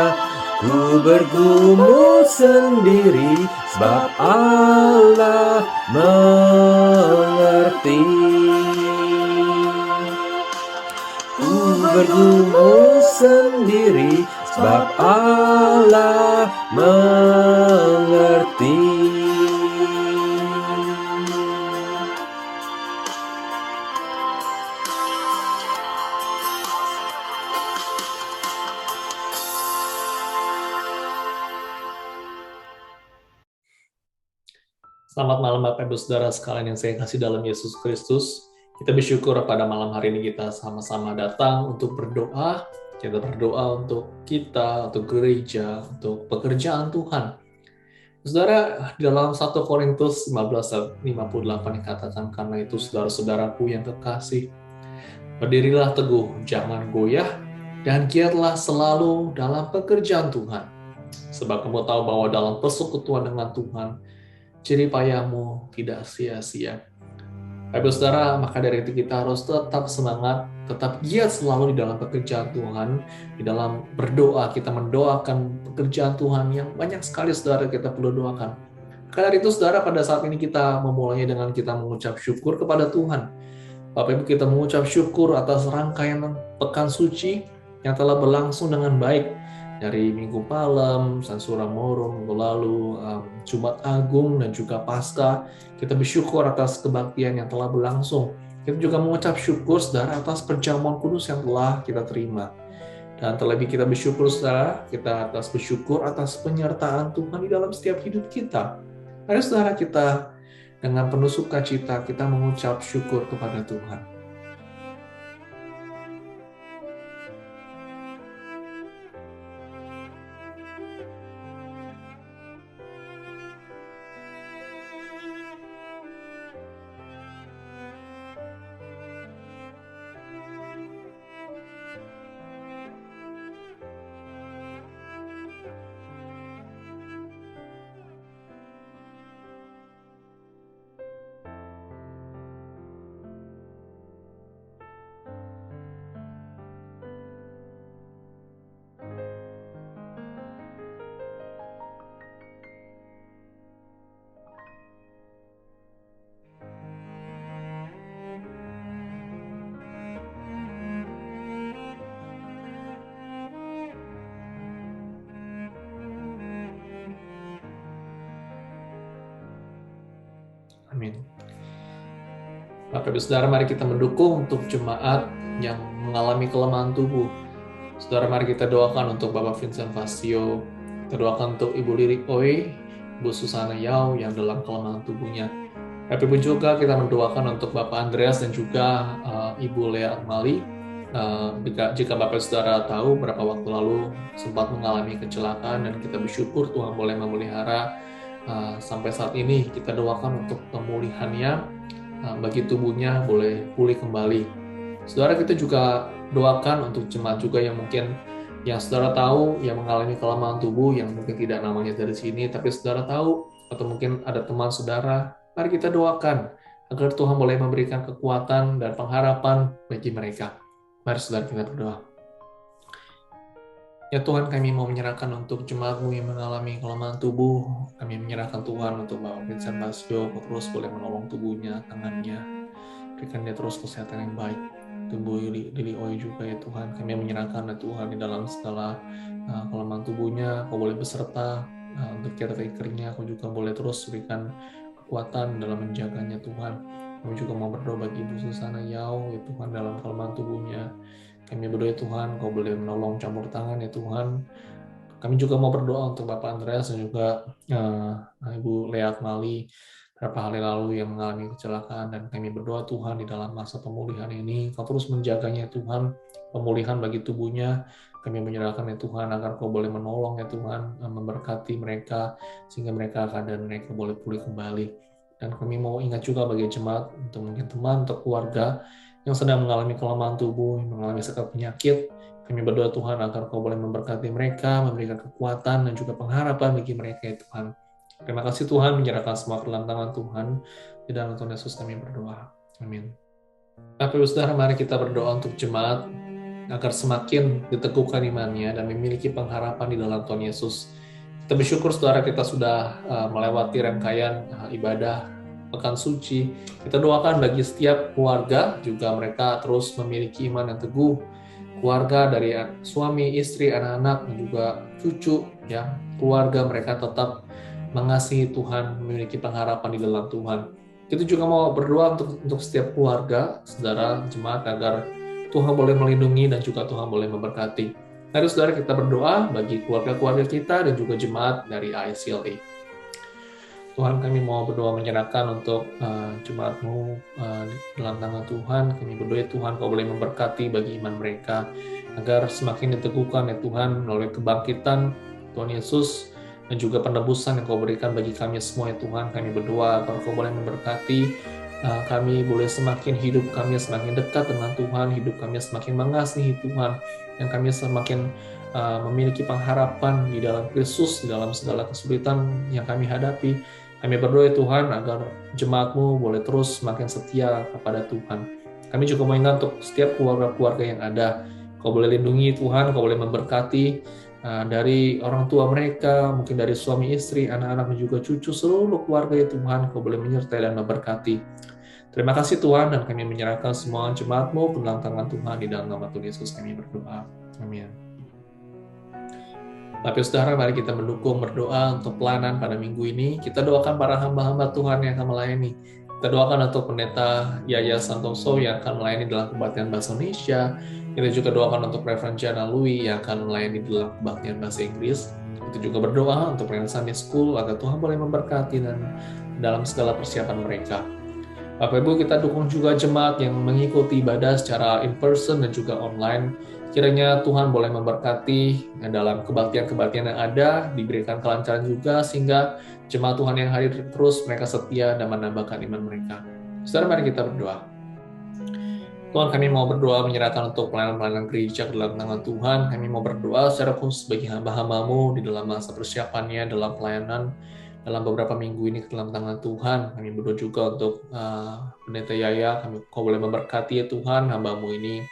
ku bergumul sendiri, sebab Allah mengerti. Ku bergumul sendiri, sebab Allah mengerti. Selamat malam Bapak Ibu Saudara sekalian yang saya kasih dalam Yesus Kristus. Kita bersyukur pada malam hari ini kita sama-sama datang untuk berdoa. Kita berdoa untuk kita, untuk gereja, untuk pekerjaan Tuhan. Saudara, dalam 1 Korintus 15:58 dikatakan, karena itu saudara-saudaraku yang terkasih, berdirilah teguh, jangan goyah, dan giatlah selalu dalam pekerjaan Tuhan. Sebab kamu tahu bahwa dalam persekutuan dengan Tuhan, jerih payahmu tidak sia-sia. Bapak saudara, maka dari itu kita harus tetap semangat, tetap giat selalu di dalam pekerjaan Tuhan, di dalam berdoa, kita mendoakan pekerjaan Tuhan yang banyak sekali saudara kita perlu doakan. Maka dari itu saudara, pada saat ini kita memulainya dengan kita mengucap syukur kepada Tuhan. Bapak Ibu, kita mengucap syukur atas rangkaian pekan suci yang telah berlangsung dengan baik. Dari Minggu Palem, Sansura Moro, minggu lalu, Jumat Agung, dan juga Paskah. Kita bersyukur atas kebaktian yang telah berlangsung. Kita juga mengucap syukur, saudara, atas perjamuan kudus yang telah kita terima. Dan terlebih kita bersyukur, saudara, kita bersyukur atas penyertaan Tuhan di dalam setiap hidup kita. Mari saudara, kita dengan penuh sukacita, kita mengucap syukur kepada Tuhan. Amin. Bapak Ibu Saudara, mari kita mendukung untuk jemaat yang mengalami kelemahan tubuh. Saudara, mari kita doakan untuk Bapak Vincent Fasio, kita doakan untuk Ibu Lirik Oi, Ibu Susana Yao yang dalam kelemahan tubuhnya. Bapak Ibu juga kita mendoakan untuk Bapak Andreas dan juga Ibu Lea Akmali. Jika Bapak Saudara tahu berapa waktu lalu sempat mengalami kecelakaan, dan kita bersyukur Tuhan boleh memelihara sampai saat ini. Kita doakan untuk pemulihannya, bagi tubuhnya boleh pulih kembali. Saudara, kita juga doakan untuk jemaat juga yang mungkin yang saudara tahu yang mengalami kelemahan tubuh, yang mungkin tidak namanya dari sini, tapi saudara tahu, atau mungkin ada teman saudara. Mari kita doakan agar Tuhan boleh memberikan kekuatan dan pengharapan bagi mereka. Mari saudara kita berdoa. Ya Tuhan, kami mau menyerahkan untuk jemaat-Mu yang mengalami kelemahan tubuh. Kami menyerahkan Tuhan untuk Bapak Vincent Fasio, terus boleh menolong tubuhnya, tangannya. Berikan dia terus kesehatan yang baik. Tubuh Lili Oi juga ya Tuhan. Kami menyerahkan ya Tuhan di dalam segala kelemahan tubuhnya. Kau boleh beserta untuk caretaker-nya. Kau juga boleh terus berikan kekuatan dalam menjaganya Tuhan. Kami juga mau berdoa bagi Ibu Susana Yao ya Tuhan dalam kelemahan tubuhnya. Kami berdoa ya Tuhan, Kau boleh menolong campur tangan ya Tuhan. Kami juga mau berdoa untuk Bapak Andreas dan juga Ibu Lea Akmali beberapa hari lalu yang mengalami kecelakaan, dan kami berdoa Tuhan di dalam masa pemulihan ini Kau terus menjaganya ya Tuhan, pemulihan bagi tubuhnya. Kami menyerahkan ya Tuhan agar Kau boleh menolong ya Tuhan, memberkati mereka sehingga keadaan mereka boleh pulih kembali. Dan kami mau ingat juga bagi jemaat, untuk mungkin teman atau keluarga yang sedang mengalami kelemahan tubuh, mengalami segala penyakit. Kami berdoa Tuhan agar Kau boleh memberkati mereka, memberikan kekuatan dan juga pengharapan bagi mereka ya Tuhan. Terima kasih Tuhan, menyerahkan semua ke dalam tangan Tuhan. Di dalam Tuhan Yesus kami berdoa. Amin. Bapak Ibu Saudara, mari kita berdoa untuk jemaat agar semakin diteguhkan imannya dan memiliki pengharapan di dalam Tuhan Yesus. Kita bersyukur saudara, kita sudah melewati rangkaian ibadah pekan suci. Kita doakan bagi setiap keluarga juga mereka terus memiliki iman yang teguh. Keluarga dari suami, istri, anak-anak, dan juga cucu, ya, keluarga mereka tetap mengasihi Tuhan, memiliki pengharapan di dalam Tuhan. Kita juga mau berdoa untuk setiap keluarga, saudara, jemaat, agar Tuhan boleh melindungi dan juga Tuhan boleh memberkati. Mari saudara kita berdoa bagi keluarga-keluarga kita dan juga jemaat dari ICLA. Tuhan, kami mau berdoa menyerahkan untuk jemaat-Mu dalam tangan Tuhan. Kami berdoa Tuhan, Kau boleh memberkati bagi iman mereka, agar semakin diteguhkan ya Tuhan melalui kebangkitan Tuhan Yesus, dan juga penebusan yang Kau berikan bagi kami semua ya Tuhan. Kami berdoa agar Kau boleh memberkati kami boleh semakin hidup kami semakin dekat dengan Tuhan, hidup kami semakin mengasihi Tuhan, dan kami semakin memiliki pengharapan di dalam Kristus, di dalam segala kesulitan yang kami hadapi. Kami berdoa Tuhan agar jemaat-Mu boleh terus semakin setia kepada Tuhan. Kami juga mengingat untuk setiap keluarga-keluarga yang ada. Kau boleh lindungi Tuhan, Kau boleh memberkati dari orang tua mereka, mungkin dari suami istri, anak-anak dan juga cucu, seluruh keluarga ya Tuhan, Kau boleh menyertai dan memberkati. Terima kasih Tuhan, dan kami menyerahkan semua jemaat-Mu ke dalam tangan Tuhan, di dalam nama Tuhan Yesus kami berdoa. Amin. Bapak Saudara, mari kita mendukung berdoa untuk pelayanan pada minggu ini. Kita doakan para hamba-hamba Tuhan yang akan melayani. Kita doakan untuk Pendeta Yaya Santoso yang akan melayani dalam kebaktian bahasa Indonesia. Kita juga doakan untuk Reverend Jana Lui yang akan melayani dalam kebaktian bahasa Inggris. Kita juga berdoa untuk Reverend Sunday School agar Tuhan boleh memberkati dan dalam segala persiapan mereka. Bapak Ibu, kita dukung juga jemaat yang mengikuti ibadah secara in-person dan juga online. Kiranya Tuhan boleh memberkati dalam kebaktian-kebaktian yang ada, diberikan kelancaran juga, sehingga jemaat Tuhan yang hadir terus mereka setia dan menambahkan iman mereka. Saudara, mari kita berdoa. Tuhan, kami mau berdoa menyerahkan untuk pelayanan-pelayanan gereja ke dalam tangan Tuhan. Kami mau berdoa secara khusus bagi hamba-hamba-Mu di dalam masa persiapannya, dalam pelayanan, dalam beberapa minggu ini ke dalam tangan Tuhan. Kami berdoa juga untuk Pendeta Yaya, Kau boleh memberkati ya Tuhan, hamba-Mu ini,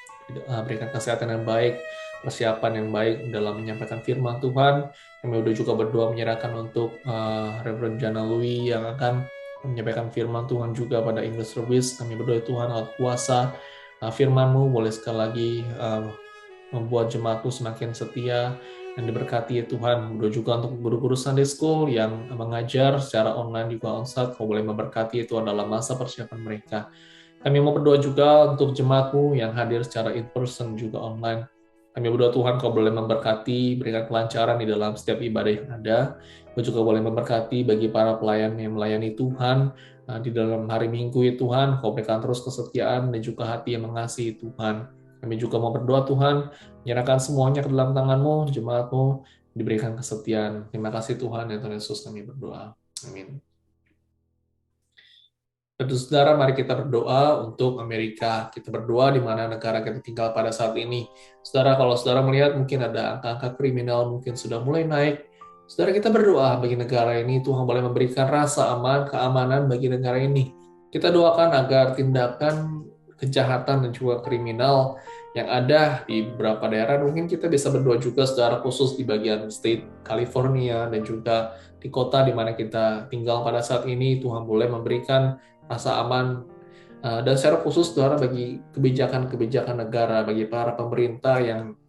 berikan kesehatan yang baik, persiapan yang baik dalam menyampaikan firman Tuhan. Kami juga berdoa menyerahkan untuk Reverend Jana Lui yang akan menyampaikan firman Tuhan juga pada English Service. Kami berdoa Tuhan alat kuasa firman-Mu boleh sekali lagi membuat jemaat-Mu semakin setia dan diberkati ya Tuhan. Berdoa juga untuk guru-guru Sunday School yang mengajar secara online juga onsite. Kau boleh memberkati ya Tuhan dalam masa persiapan mereka. Kami mau berdoa juga untuk jemaat-Mu yang hadir secara in-person juga online. Kami berdoa Tuhan, Kau boleh memberkati, berikan kelancaran di dalam setiap ibadah yang ada. Kau juga boleh memberkati bagi para pelayan yang melayani Tuhan di dalam hari Minggu ya Tuhan. Kau berikan terus kesetiaan dan juga hati yang mengasihi Tuhan. Kami juga mau berdoa Tuhan, menyerahkan semuanya ke dalam tangan-Mu, jemaat-Mu diberikan kesetiaan. Terima kasih Tuhan, ya Tuhan Yesus kami berdoa. Amin. Saudara, mari kita berdoa untuk Amerika. Kita berdoa di mana negara kita tinggal pada saat ini. Saudara, kalau saudara melihat mungkin ada angka-angka kriminal mungkin sudah mulai naik. Saudara, kita berdoa bagi negara ini, Tuhan boleh memberikan rasa aman, keamanan bagi negara ini. Kita doakan agar tindakan kejahatan dan juga kriminal yang ada di beberapa daerah, mungkin kita bisa berdoa juga secara khusus di bagian state California dan juga di kota di mana kita tinggal pada saat ini. Tuhan boleh memberikan rasa aman, dan secara khusus saudara bagi kebijakan-kebijakan negara, bagi para pemerintah yang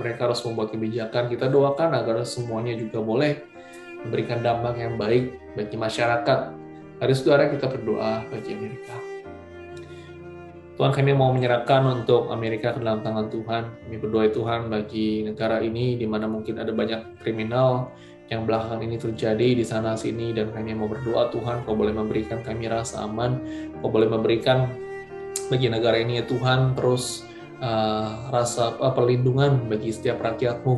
mereka harus membuat kebijakan, kita doakan agar semuanya juga boleh memberikan dampak yang baik bagi masyarakat. Hari saudara, kita berdoa bagi Amerika. Tuhan, kami mau menyerahkan untuk Amerika ke dalam tangan Tuhan. Kami berdoa Tuhan bagi negara ini di mana mungkin ada banyak kriminal yang belakangan ini terjadi di sana sini, dan kami mau berdoa Tuhan, Kau boleh memberikan kami rasa aman, Kau boleh memberikan bagi negara ini ya Tuhan terus rasa perlindungan bagi setiap rakyat-Mu.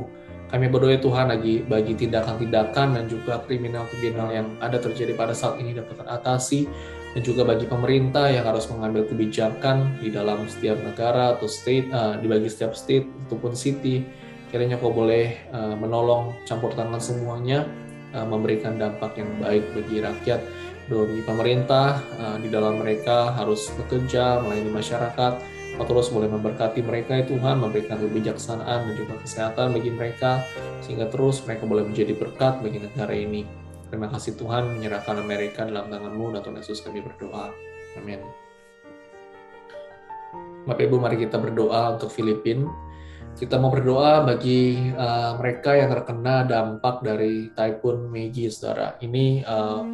Kami berdoa Tuhan bagi tindakan-tindakan dan juga kriminal-kriminal yang ada terjadi pada saat ini dapat teratasi, dan juga bagi pemerintah yang harus mengambil kebijakan di dalam setiap negara atau state, dibagi setiap state ataupun city. Kiranya Kau boleh menolong, campur tangan semuanya, memberikan dampak yang baik bagi rakyat. Bagi pemerintah, di dalam mereka harus bekerja, melayani masyarakat. Kau terus boleh memberkati mereka ya Tuhan, memberikan kebijaksanaan dan juga kesehatan bagi mereka, sehingga terus mereka boleh menjadi berkat bagi negara ini. Terima kasih Tuhan, menyerahkan Amerika dalam tangan-Mu, dan Tuhan Yesus kami berdoa. Amin. Bapak Ibu, mari kita berdoa untuk Filipina. Kita mau berdoa bagi mereka yang terkena dampak dari Typhoon Maggie, saudara. Ini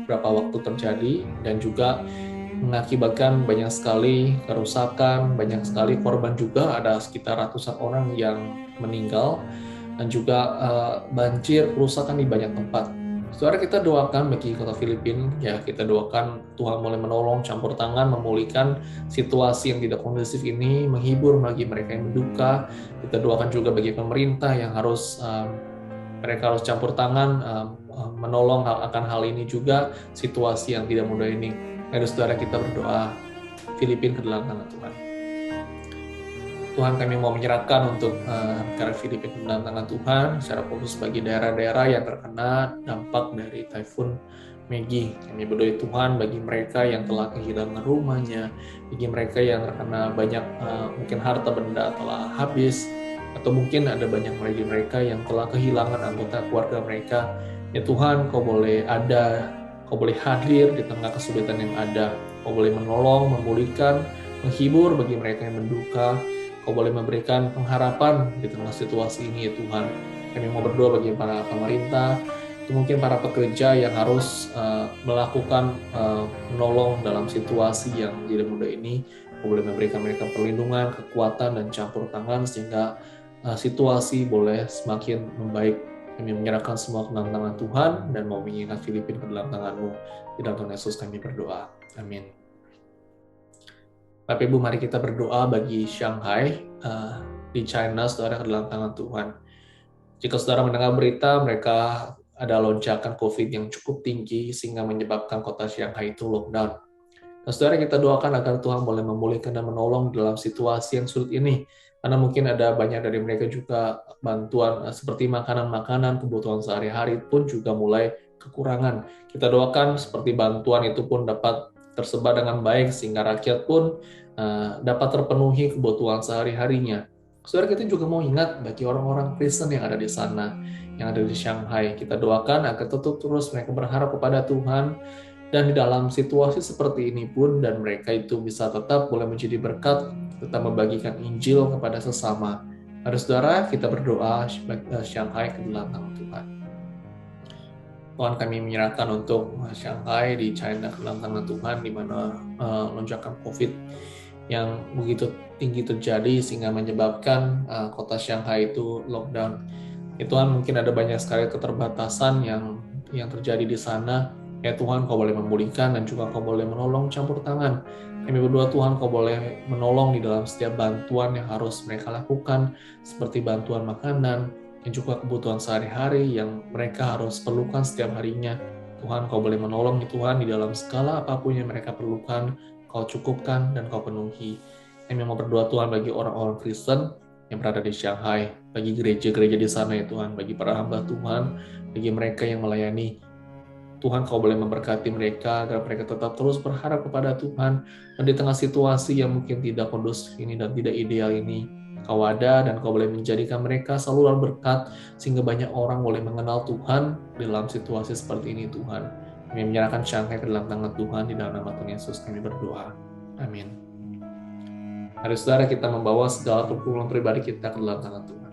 berapa waktu terjadi dan juga mengakibatkan banyak sekali kerusakan, banyak sekali korban juga, ada sekitar ratusan orang yang meninggal, dan juga banjir, kerusakan di banyak tempat. Saudara, kita doakan bagi kota Filipina, ya kita doakan Tuhan boleh menolong, campur tangan, memulihkan situasi yang tidak kondusif ini, menghibur bagi mereka yang berduka. Kita doakan juga bagi pemerintah yang mereka harus campur tangan, menolong akan hal ini juga, situasi yang tidak mudah ini. Mari saudara kita berdoa Filipina ke dalam tangan Tuhan. Tuhan, kami mau menyerahkan untuk negara Filipina ke dalam tangan Tuhan, secara khusus bagi daerah-daerah yang terkena dampak dari Typhoon Maggie. Kami berdoa Tuhan bagi mereka yang telah kehilangan rumahnya, bagi mereka yang terkena banyak mungkin harta benda telah habis, atau mungkin ada banyak lagi mereka yang telah kehilangan anggota keluarga mereka. Ya Tuhan, Kau boleh ada, Kau boleh hadir di tengah kesulitan yang ada, Kau boleh menolong, memulihkan, menghibur bagi mereka yang menduka. Kau boleh memberikan pengharapan di tengah situasi ini ya Tuhan. Kami mau berdoa bagi para pemerintah, itu mungkin para pekerja yang harus melakukan menolong dalam situasi yang tidak mudah ini. Kau boleh memberikan mereka perlindungan, kekuatan, dan campur tangan sehingga situasi boleh semakin membaik. Kami menyerahkan semua ke dalam tangan Tuhan dan mau mengingat Filipina ke dalam tangan-Mu. Di dalam Tuhan Yesus kami berdoa. Amin. Bapak Ibu, mari kita berdoa bagi Shanghai di China, saudara, ke dalam tangan Tuhan. Jika saudara mendengar berita, mereka ada lonjakan COVID yang cukup tinggi sehingga menyebabkan kota Shanghai itu lockdown. Nah, saudara, kita doakan agar Tuhan boleh memulihkan dan menolong dalam situasi yang sulit ini. Karena mungkin ada banyak dari mereka juga bantuan seperti makanan-makanan, kebutuhan sehari-hari pun juga mulai kekurangan. Kita doakan seperti bantuan itu pun dapat tersebar dengan baik sehingga rakyat pun dapat terpenuhi kebutuhan sehari-harinya. Saudara, kita juga mau ingat bagi orang-orang Kristen yang ada di sana, yang ada di Shanghai. Kita doakan agar tetap terus mereka berharap kepada Tuhan, dan di dalam situasi seperti ini pun, dan mereka itu bisa tetap boleh menjadi berkat, tetap membagikan Injil kepada sesama. Mari saudara, kita berdoa Shanghai ke dalam tangan Tuhan. Tuhan, kami menyerahkan untuk Shanghai di China ke dalam tangan Tuhan, di mana lonjakan COVID yang begitu tinggi terjadi sehingga menyebabkan kota Shanghai itu lockdown. Ya Tuhan, mungkin ada banyak sekali keterbatasan yang terjadi di sana. Ya Tuhan, Kau boleh memulihkan dan juga Kau boleh menolong campur tangan. Kami berdoa Tuhan, Kau boleh menolong di dalam setiap bantuan yang harus mereka lakukan, seperti bantuan makanan, dan juga kebutuhan sehari-hari yang mereka harus perlukan setiap harinya. Tuhan, Kau boleh menolong Tuhan di dalam segala apapun yang mereka perlukan. Kau cukupkan dan Kau penuhi. Kami mau berdoa Tuhan bagi orang-orang Kristen yang berada di Shanghai, bagi gereja-gereja di sana ya Tuhan, bagi para hamba Tuhan, bagi mereka yang melayani. Tuhan, Kau boleh memberkati mereka agar mereka tetap terus berharap kepada Tuhan, dan di tengah situasi yang mungkin tidak kondusif ini dan tidak ideal ini, Kau ada dan Kau boleh menjadikan mereka selalu berkat sehingga banyak orang boleh mengenal Tuhan dalam situasi seperti ini Tuhan. Kami menyerahkan Shanghai ke dalam tangan Tuhan, di dalam nama Tuhan Yesus kami berdoa. Amin. Mari saudara, kita membawa segala pergumulan pribadi kita ke dalam tangan Tuhan.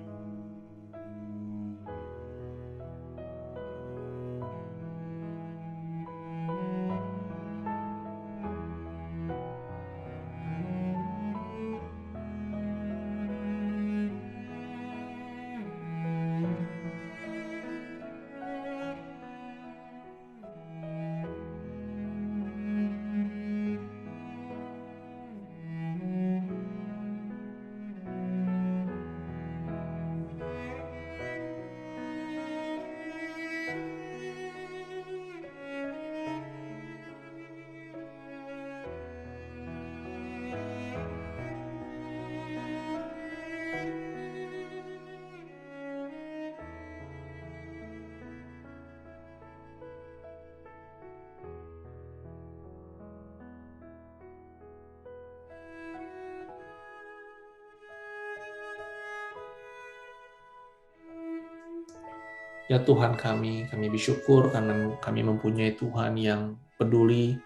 Ya Tuhan kami bersyukur karena kami mempunyai Tuhan yang peduli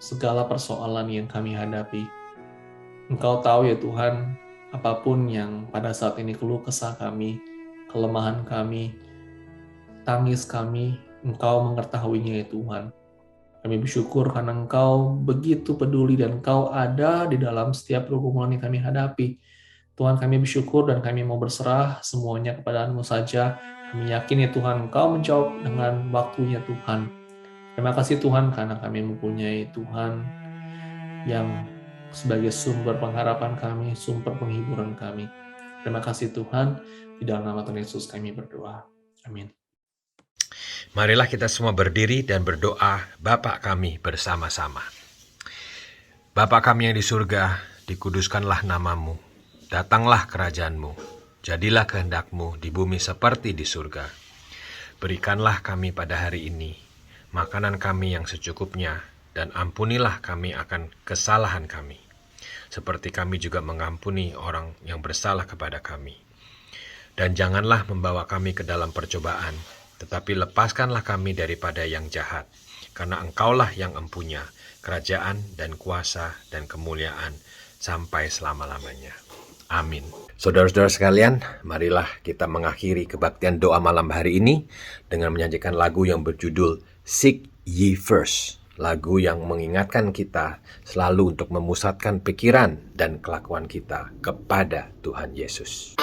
segala persoalan yang kami hadapi. Engkau tahu ya Tuhan, apapun yang pada saat ini keluh kesah kami, kelemahan kami, tangis kami, Engkau mengetahuinya ya Tuhan. Kami bersyukur karena Engkau begitu peduli dan Engkau ada di dalam setiap pergumulan yang kami hadapi. Tuhan, kami bersyukur dan kami mau berserah semuanya kepada-Mu saja. Kami yakin ya Tuhan, Engkau menjawab dengan waktunya Tuhan. Terima kasih Tuhan karena kami mempunyai Tuhan yang sebagai sumber pengharapan kami, sumber penghiburan kami. Terima kasih Tuhan, di dalam nama Tuhan Yesus kami berdoa. Amin. Marilah kita semua berdiri dan berdoa Bapa kami bersama-sama. Bapa kami yang di surga, dikuduskanlah namamu. Datanglah kerajaanmu. Jadilah kehendakmu di bumi seperti di surga. Berikanlah kami pada hari ini makanan kami yang secukupnya, dan ampunilah kami akan kesalahan kami, seperti kami juga mengampuni orang yang bersalah kepada kami. Dan janganlah membawa kami ke dalam percobaan, tetapi lepaskanlah kami daripada yang jahat, karena Engkaulah yang empunya kerajaan dan kuasa dan kemuliaan sampai selama-lamanya. Amin. Saudara-saudara sekalian, marilah kita mengakhiri kebaktian doa malam hari ini dengan menyanyikan lagu yang berjudul Seek Ye First. Lagu yang mengingatkan kita selalu untuk memusatkan pikiran dan kelakuan kita kepada Tuhan Yesus.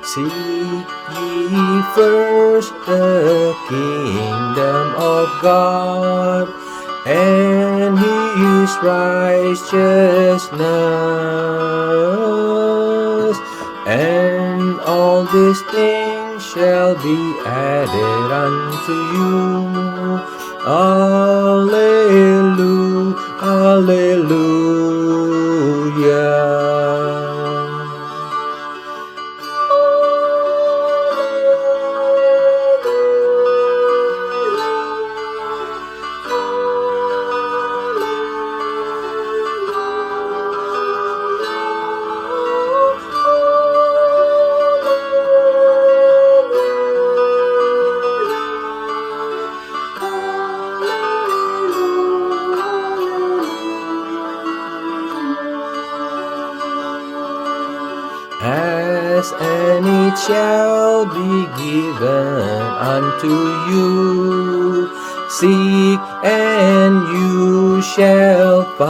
Seek ye first the kingdom of God and His righteousness, and all these things shall be added unto you. Alleluia, alleluia. Ask and it shall be given unto you. Seek and you shall find.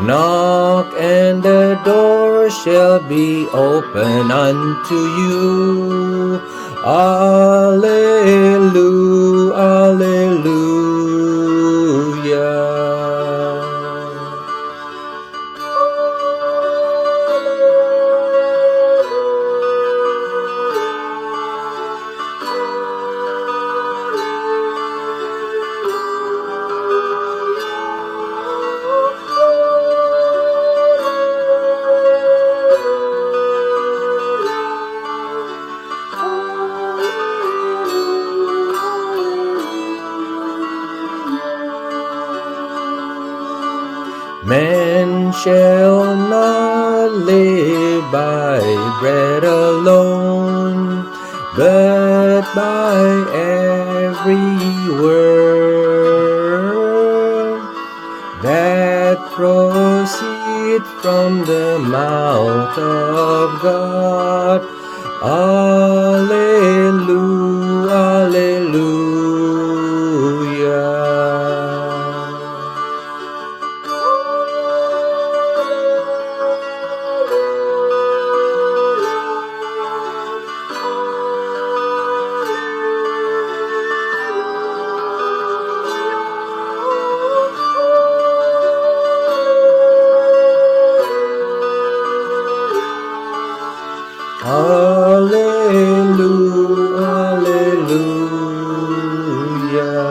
Knock and the door shall be open unto you. Alleluia, alleluia. Man shall not live by bread alone, but by every word that proceeds from the mouth of God. Alleluia, alleluia. Alleluia, alleluia.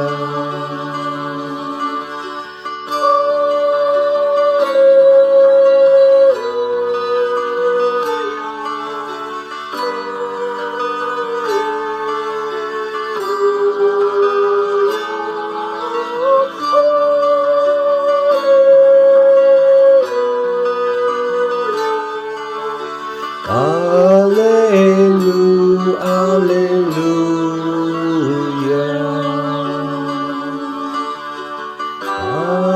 Alleluia, alleluia.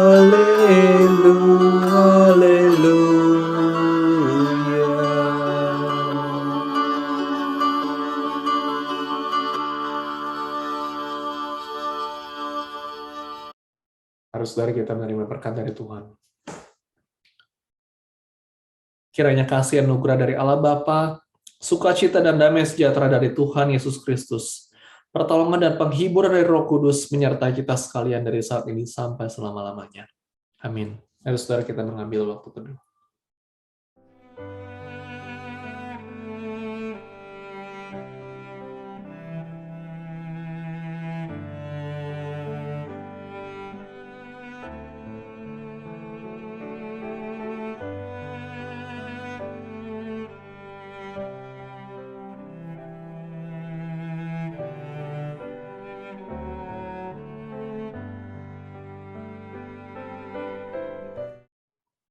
Alleluia, alleluia. Harus dari kita menerima berkat dari Tuhan. Kiranya kasih anugerah dari Allah Bapa, sukacita dan damai sejahtera dari Tuhan Yesus Kristus, pertolongan dan penghiburan dari Roh Kudus menyertai kita sekalian dari saat ini sampai selama-lamanya. Amin. Mari saudara kita mengambil waktu teduh.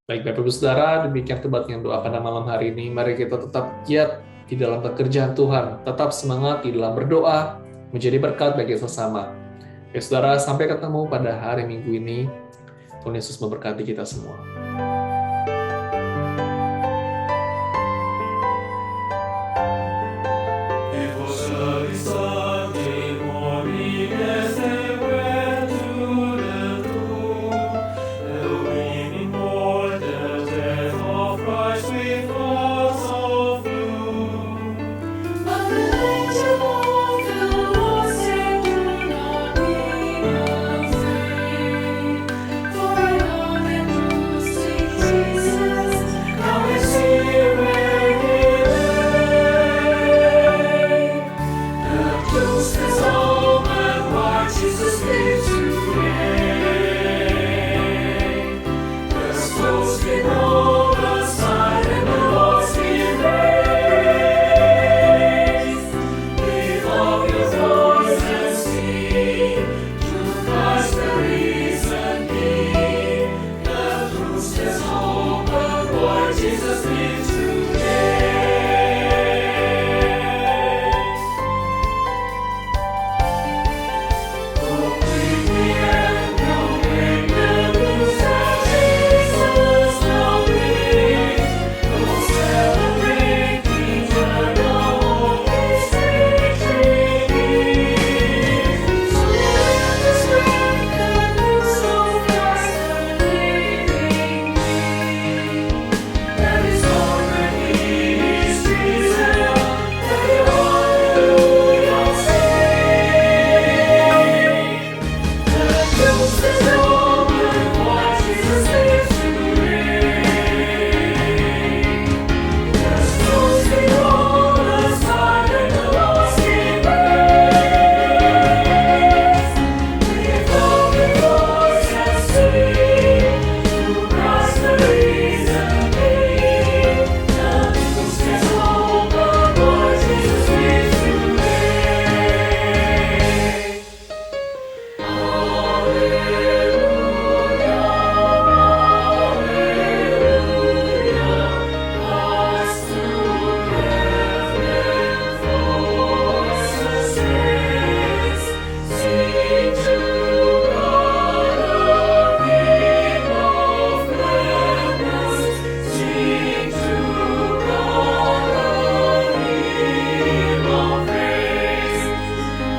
Baik Bapak Ibu Saudara, demikian kebaktian doa pada malam hari ini. Mari kita tetap giat di dalam pekerjaan Tuhan, tetap semangat di dalam berdoa, menjadi berkat bagi sesama. Baik Saudara, sampai ketemu pada hari Minggu ini. Tuhan Yesus memberkati kita semua.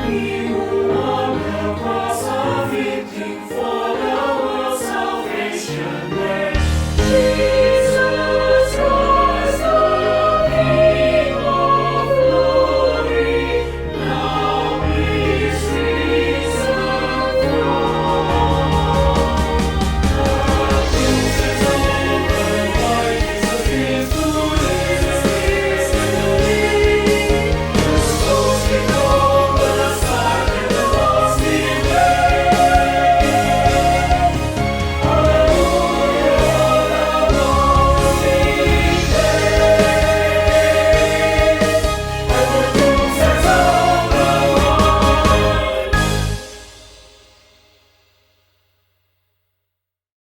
We